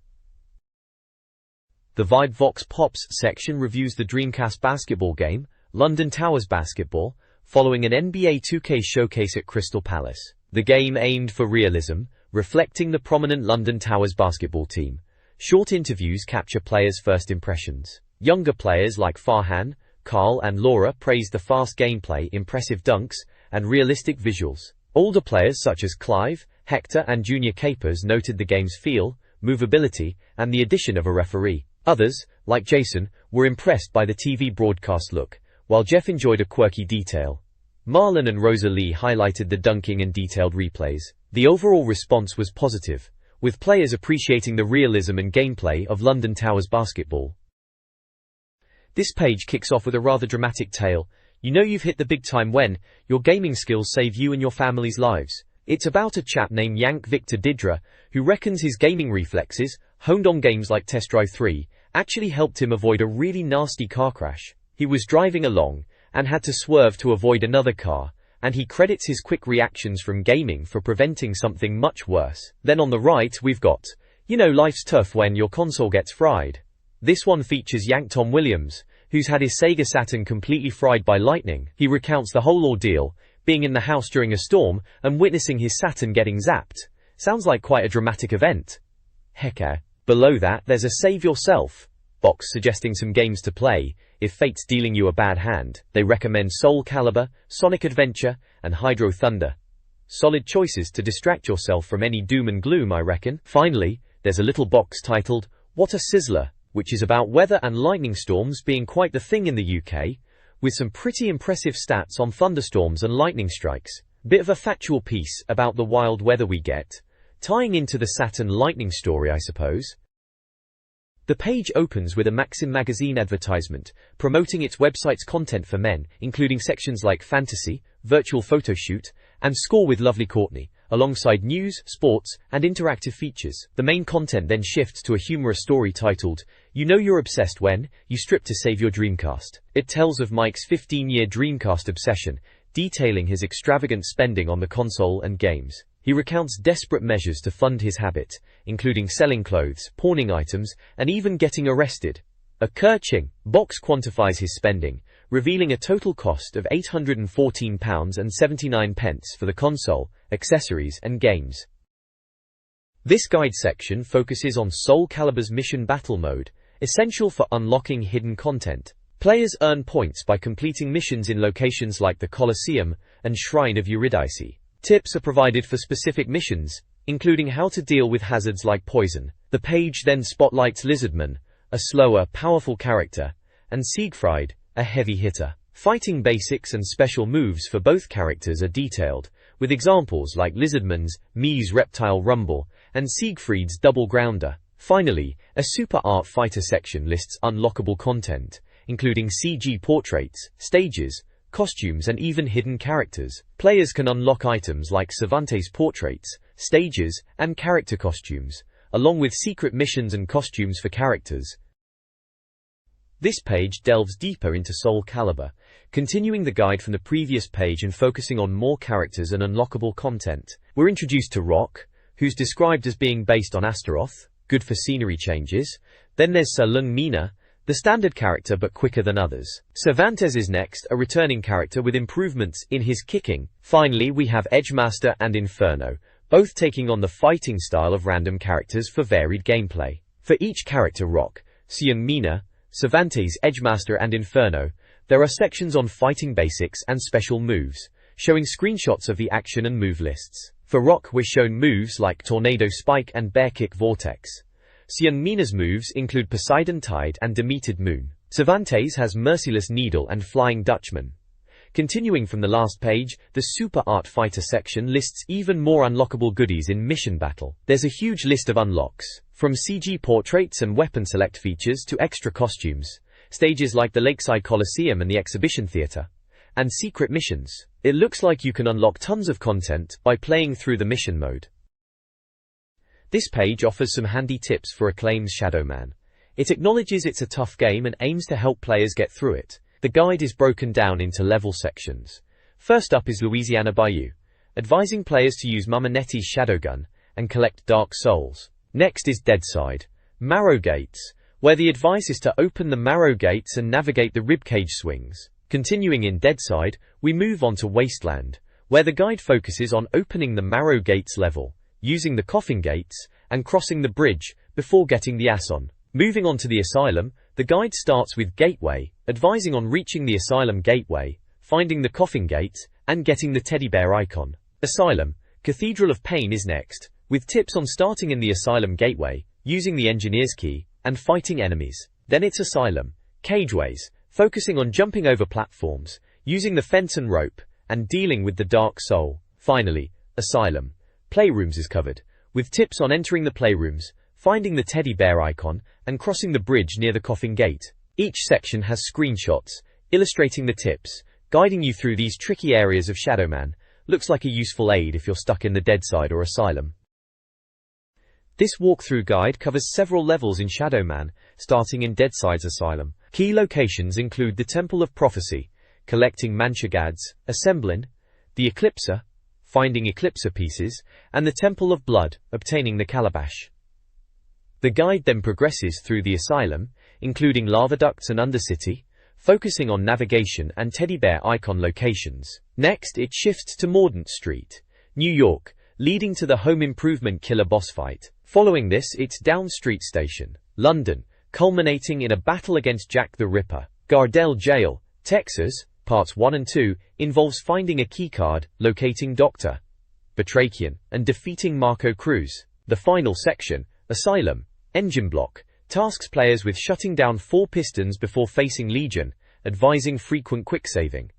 The Vibe Vox Pops section reviews the Dreamcast basketball game, London Towers Basketball, following an NBA 2K showcase at Crystal Palace. The game aimed for realism, reflecting the prominent London Towers basketball team. Short interviews capture players' first impressions. Younger players like Farhan, Carl and Laura praised the fast gameplay, impressive dunks, and realistic visuals. Older players such as Clive, Hector and Junior Capers noted the game's feel, movability, and the addition of a referee. Others, like Jason, were impressed by the TV broadcast look, while Jeff enjoyed a quirky detail. Marlon and Rosa Lee highlighted the dunking and detailed replays. The overall response was positive, with players appreciating the realism and gameplay of London Towers basketball. This page kicks off with a rather dramatic tale. You know you've hit the big time when your gaming skills save you and your family's lives. It's about a chap named Yank Victor Didra, who reckons his gaming reflexes, honed on games like Test Drive 3, actually helped him avoid a really nasty car crash. He was driving along, and had to swerve to avoid another car, and he credits his quick reactions from gaming for preventing something much worse. Then on the right we've got, you know life's tough when your console gets fried. This one features Yank Tom Williams, who's had his Sega Saturn completely fried by lightning. He recounts the whole ordeal, being in the house during a storm and witnessing his Saturn getting zapped. Sounds like quite a dramatic event. Hecka. Below that there's a Save Yourself box suggesting some games to play if fate's dealing you a bad hand. They recommend Soul Calibur, Sonic Adventure, and Hydro Thunder. Solid choices to distract yourself from any doom and gloom, I reckon. Finally, there's a little box titled What a Sizzler, which is about weather and lightning storms being quite the thing in the UK, with some pretty impressive stats on thunderstorms and lightning strikes. Bit of a factual piece about the wild weather we get, tying into the Saturn lightning story, I suppose. The page opens with a Maxim magazine advertisement, promoting its website's content for men, including sections like fantasy, virtual photoshoot, and Score with Lovely Courtney, alongside news, sports, and interactive features. The main content then shifts to a humorous story titled, You Know You're Obsessed When You Strip to Save Your Dreamcast. It tells of Mike's 15-year Dreamcast obsession, detailing his extravagant spending on the console and games. He recounts desperate measures to fund his habit, including selling clothes, pawning items, and even getting arrested. A Kerching box quantifies his spending, revealing a total cost of £814.79 for the console, accessories, and games. This guide section focuses on Soul Calibur's Mission Battle Mode, essential for unlocking hidden content. Players earn points by completing missions in locations like the Colosseum and Shrine of Eurydice. Tips are provided for specific missions, including how to deal with hazards like poison. The page then spotlights Lizardman, a slower, powerful character, and Siegfried, a heavy hitter. Fighting basics and special moves for both characters are detailed, with examples like Lizardman's Mii's Reptile Rumble and Siegfried's Double Grounder. Finally, a Super Art Fighter section lists unlockable content, including CG portraits, stages, costumes, and even hidden characters. Players can unlock items like Cervantes portraits, stages, and character costumes, along with secret missions and costumes for characters. This page delves deeper into Soul Calibur, continuing the guide from the previous page and focusing on more characters and unlockable content. We're introduced to Rock, who's described as being based on Astaroth, good for scenery changes. Then there's Sir Lung Mina, the standard character but quicker than others. Cervantes is next, a returning character with improvements in his kicking. Finally, we have Edgemaster and Inferno, both taking on the fighting style of random characters for varied gameplay. For each character, Rock, Seung Mina, Cervantes, Edgemaster and Inferno, there are sections on fighting basics and special moves, showing screenshots of the action and move lists. For Rock, we're shown moves like Tornado Spike and Bear Kick Vortex. Seung Mina's moves include Poseidon Tide and Demeted Moon. Cervantes has Merciless Needle and Flying Dutchman. Continuing from the last page, the Super Art Fighter section lists even more unlockable goodies in Mission Battle. There's a huge list of unlocks, from CG portraits and weapon select features to extra costumes, stages like the Lakeside Coliseum and the Exhibition Theatre, and secret missions. It looks like you can unlock tons of content by playing through the mission mode. This page offers some handy tips for Acclaim's Shadow Man. It acknowledges it's a tough game and aims to help players get through it. The guide is broken down into level sections. First up is Louisiana Bayou, advising players to use Mamonetti's Shadow Gun and collect Dark Souls. Next is Deadside, Marrow Gates, where the advice is to open the Marrow Gates and navigate the ribcage swings. Continuing in Deadside, we move on to Wasteland, where the guide focuses on opening the Marrow Gates level, using the coffin gates, and crossing the bridge before getting the Asson. Moving on to the asylum, the guide starts with Gateway, advising on reaching the asylum gateway, finding the coffin gate, and getting the teddy bear icon. Asylum, Cathedral of Pain is next, with tips on starting in the asylum gateway, using the engineer's key, and fighting enemies. Then it's Asylum, Cageways, focusing on jumping over platforms, using the fence and rope, and dealing with the dark soul. Finally, Asylum, Playrooms is covered, with tips on entering the playrooms, finding the teddy bear icon, and crossing the bridge near the coffin gate. Each section has screenshots, illustrating the tips, guiding you through these tricky areas of Shadow Man. Looks like a useful aid if you're stuck in the dead side or asylum. This walkthrough guide covers several levels in Shadow Man, starting in Deadside's Asylum. Key locations include the Temple of Prophecy, collecting Manchagads, assembling, the Eclipser, finding Eclipser pieces, and the Temple of Blood, obtaining the Calabash. The guide then progresses through the asylum, including lava ducts and Undercity, focusing on navigation and teddy bear icon locations. Next, it shifts to Mordaunt Street, New York, leading to the Home Improvement killer boss fight. Following this, it's Down Street Station, London, culminating in a battle against Jack the Ripper. Gardell Jail, Texas, Parts 1 and 2, involves finding a keycard, locating Dr. Batrachian, and defeating Marco Cruz. The final section, Asylum, Engine Block, tasks players with shutting down 4 pistons before facing Legion, advising frequent quick-saving.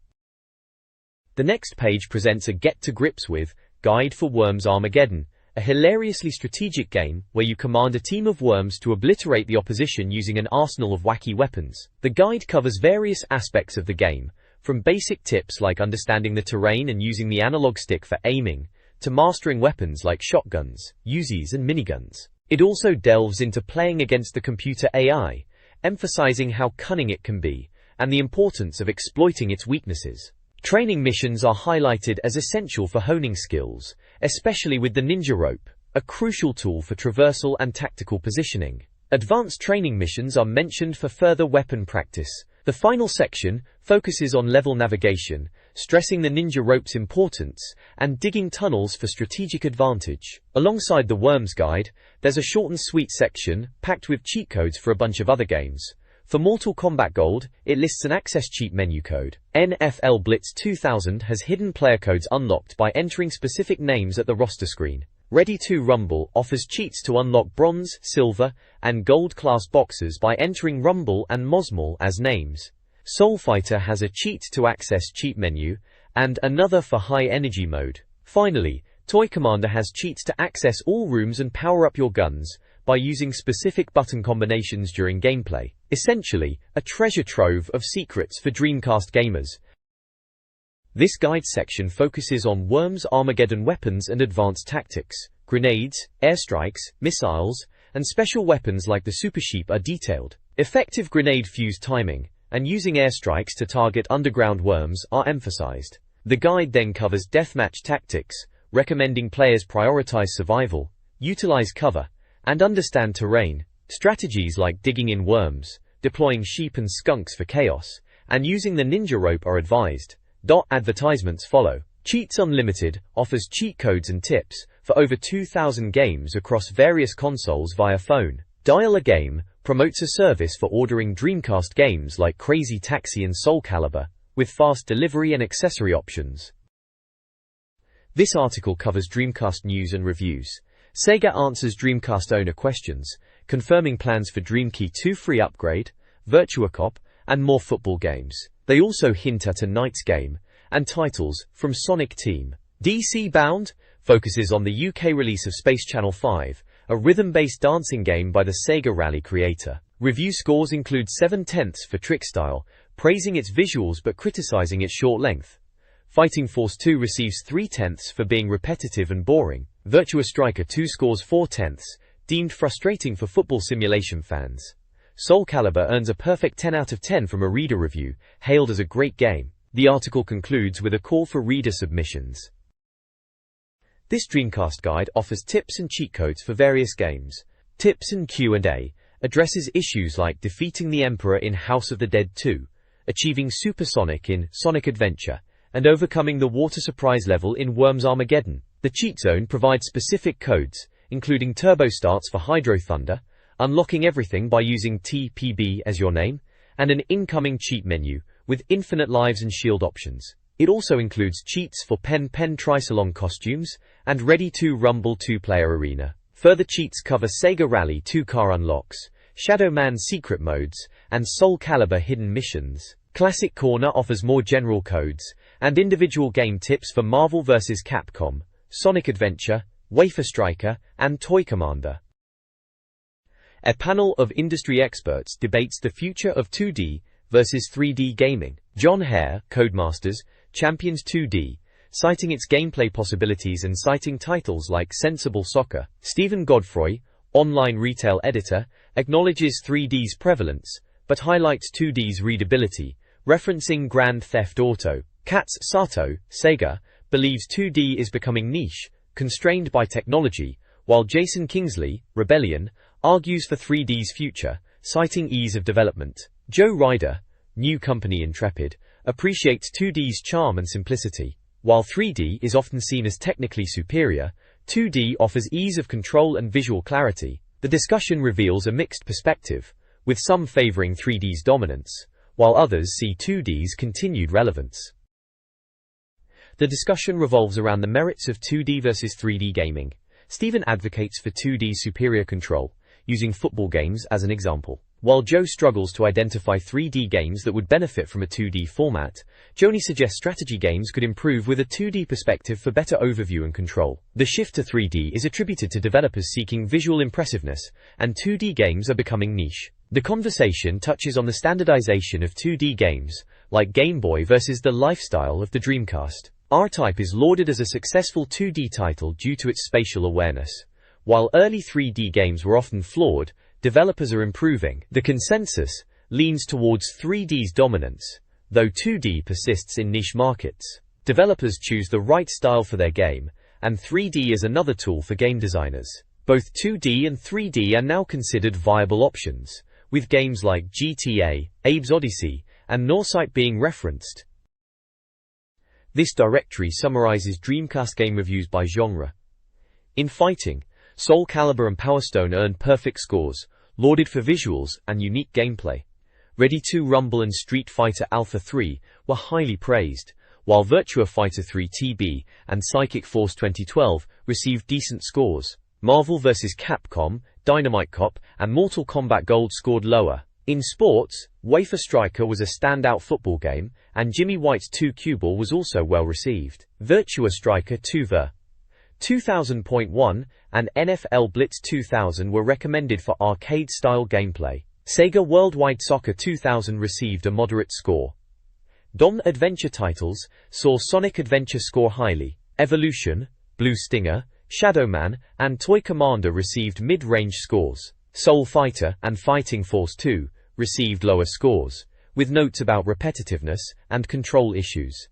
The next page presents a get-to-grips-with guide for Worms Armageddon, a hilariously strategic game where you command a team of worms to obliterate the opposition using an arsenal of wacky weapons. The guide covers various aspects of the game, from basic tips like understanding the terrain and using the analog stick for aiming, to mastering weapons like shotguns, Uzis and miniguns. It also delves into playing against the computer AI, emphasizing how cunning it can be, and the importance of exploiting its weaknesses. Training missions are highlighted as essential for honing skills, especially with the ninja rope, a crucial tool for traversal and tactical positioning. Advanced training missions are mentioned for further weapon practice. The final section focuses on level navigation, stressing the ninja rope's importance, and digging tunnels for strategic advantage. Alongside the Worms guide, there's a short and sweet section, packed with cheat codes for a bunch of other games. For Mortal Kombat Gold, it lists an access cheat menu code. NFL Blitz 2000 has hidden player codes unlocked by entering specific names at the roster screen. Ready 2 Rumble offers cheats to unlock Bronze, Silver, and Gold class boxes by entering Rumble and Mosmal as names. Soul Fighter has a cheat to access cheat menu, and another for high energy mode. Finally, Toy Commander has cheats to access all rooms and power up your guns by using specific button combinations during gameplay. Essentially, a treasure trove of secrets for Dreamcast gamers. This guide section focuses on Worms Armageddon weapons and advanced tactics. Grenades, airstrikes, missiles, and special weapons like the Super Sheep are detailed. Effective grenade fuse timing, and using airstrikes to target underground worms are emphasized. The guide then covers deathmatch tactics, recommending players prioritize survival, utilize cover, and understand terrain. Strategies like digging in worms, deploying sheep and skunks for chaos, and using the ninja rope are advised. Advertisements follow. Cheats Unlimited offers cheat codes and tips for over 2,000 games across various consoles via phone. Dial a Game promotes a service for ordering Dreamcast games like Crazy Taxi and Soul Calibur, with fast delivery and accessory options. This article covers Dreamcast news and reviews. SEGA answers Dreamcast owner questions, confirming plans for Dreamkey 2 free upgrade, Virtua Cop, and more football games. They also hint at a Knights game, and titles from Sonic Team. DC Bound focuses on the UK release of Space Channel 5, a rhythm-based dancing game by the Sega Rally creator. Review scores include 7/10 for Trickstyle, praising its visuals but criticizing its short length. Fighting Force 2 receives 3/10 for being repetitive and boring. Virtua Striker 2 scores 4/10, deemed frustrating for football simulation fans. Soul Calibur earns a perfect 10 out of 10 from a reader review, hailed as a great game. The article concludes with a call for reader submissions. This Dreamcast guide offers tips and cheat codes for various games. Tips and Q&A addresses issues like defeating the Emperor in House of the Dead 2, achieving Supersonic in Sonic Adventure, and overcoming the water surprise level in Worms Armageddon. The cheat zone provides specific codes, including turbo starts for Hydro Thunder, unlocking everything by using TPB as your name, and an incoming cheat menu, with infinite lives and shield options. It also includes cheats for Pen Trisalon costumes, and Ready to Rumble 2-player arena. Further cheats cover Sega Rally 2-car unlocks, Shadow Man secret modes, and Soul Calibur hidden missions. Classic Corner offers more general codes, and individual game tips for Marvel vs. Capcom, Sonic Adventure, Wafer Striker, and Toy Commander. A panel of industry experts debates the future of 2D versus 3D gaming. John Hare, Codemasters, champions 2D, citing its gameplay possibilities and citing titles like Sensible Soccer. Stephen Godfroy, online retail editor, acknowledges 3D's prevalence, but highlights 2D's readability, referencing Grand Theft Auto. Katz Sato, Sega, believes 2D is becoming niche, constrained by technology, while Jason Kingsley, Rebellion, argues for 3D's future, citing ease of development. Joe Ryder, new company Intrepid, appreciates 2D's charm and simplicity. While 3D is often seen as technically superior, 2D offers ease of control and visual clarity. The discussion reveals a mixed perspective, with some favoring 3D's dominance, while others see 2D's continued relevance. The discussion revolves around the merits of 2D versus 3D gaming. Stephen advocates for 2D's superior control, using football games as an example. While Joe struggles to identify 3D games that would benefit from a 2D format, Joni suggests strategy games could improve with a 2D perspective for better overview and control. The shift to 3D is attributed to developers seeking visual impressiveness, and 2D games are becoming niche. The conversation touches on the standardization of 2D games, like Game Boy versus the lifestyle of the Dreamcast. R-Type is lauded as a successful 2D title due to its spatial awareness. While early 3D games were often flawed, developers are improving. The consensus leans towards 3D's dominance, though 2D persists in niche markets. Developers choose the right style for their game, and 3D is another tool for game designers. Both 2D and 3D are now considered viable options, with games like GTA, Abe's Odyssey, and Norsight being referenced. This directory summarizes Dreamcast game reviews by genre. In fighting, Soul Calibur and Power Stone earned perfect scores, lauded for visuals and unique gameplay. Ready to Rumble and Street Fighter Alpha 3 were highly praised, while Virtua Fighter 3 TB and Psychic Force 2012 received decent scores. Marvel vs. Capcom, Dynamite Cop, and Mortal Kombat Gold scored lower. In sports, Wafer Striker was a standout football game, and Jimmy White's 2Q Ball was also well received. Virtua Striker 2 The 2000.1 and NFL Blitz 2000 were recommended for arcade-style gameplay. Sega Worldwide Soccer 2000 received a moderate score. DOM Adventure titles saw Sonic Adventure score highly. Evolution, Blue Stinger, Shadow Man, and Toy Commander received mid-range scores. Soul Fighter and Fighting Force 2 received lower scores, with notes about repetitiveness and control issues.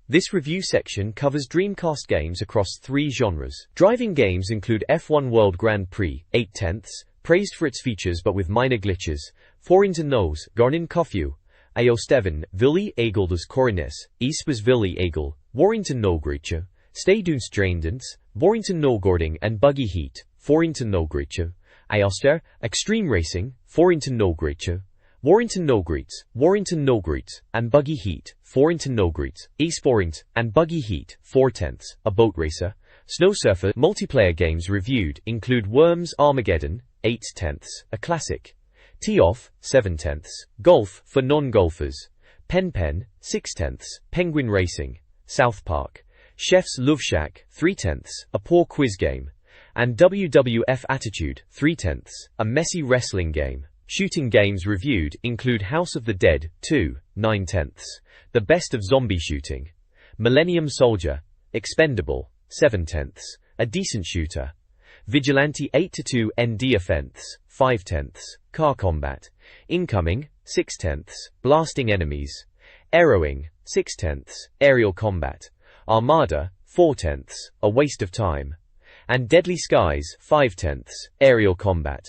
This review section covers Dreamcast games across 3 genres. Driving games include F1 World Grand Prix, 8/10, praised for its features but with minor glitches. Forinten Nos, Garnin Kofju, Aosteven, Villi Egeldes Corines, Ispes Villi Egel, Warrington Nogriche, Stadunst Draindens, Warrington Nogording and Buggy Heat, Forinten Nogriche, Aoster, Extreme Racing, Forinten Nogriche, Warrington Nogreets, and Buggy Heat, Forinten Nogreets, Esporint, and Buggy Heat, 4/10, a boat racer. Snow Surfer multiplayer games reviewed include Worms Armageddon, 8/10, a classic. Tee-Off, 7/10, Golf for non-golfers. Pen, 6/10, Penguin Racing, South Park. Chef's Love Shack, 3/10, a poor quiz game. And WWF Attitude, 3/10, a messy wrestling game. Shooting games reviewed include House of the Dead 2, 9/10, the best of zombie shooting. Millennium Soldier, Expendable, 7/10, a decent shooter. Vigilante 8-2 ND Offense, 5/10, Car Combat. Incoming, 6/10, Blasting Enemies. Arrowing, 6/10, Aerial Combat. Armada, 4/10, a waste of time. And Deadly Skies, 5/10, Aerial Combat.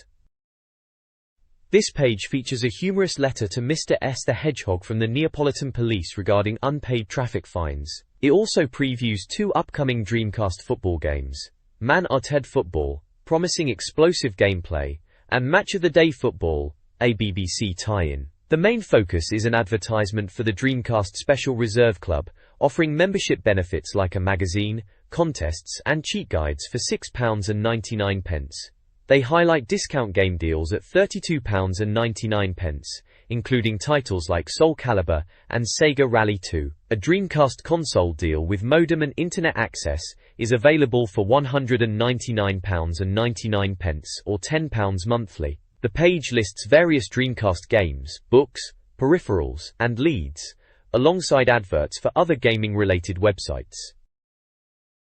This page features a humorous letter to Mr. S. the Hedgehog from the Neapolitan police regarding unpaid traffic fines. It also previews 2 upcoming Dreamcast football games, Man-United Football, promising explosive gameplay, and Match of the Day Football, a BBC tie-in. The main focus is an advertisement for the Dreamcast Special Reserve Club, offering membership benefits like a magazine, contests, and cheat guides for £6.99. They highlight discount game deals at £32.99, including titles like Soul Calibur and Sega Rally 2. A Dreamcast console deal with modem and internet access is available for £199.99 or £10 monthly. The page lists various Dreamcast games, books, peripherals, and leads, alongside adverts for other gaming-related websites.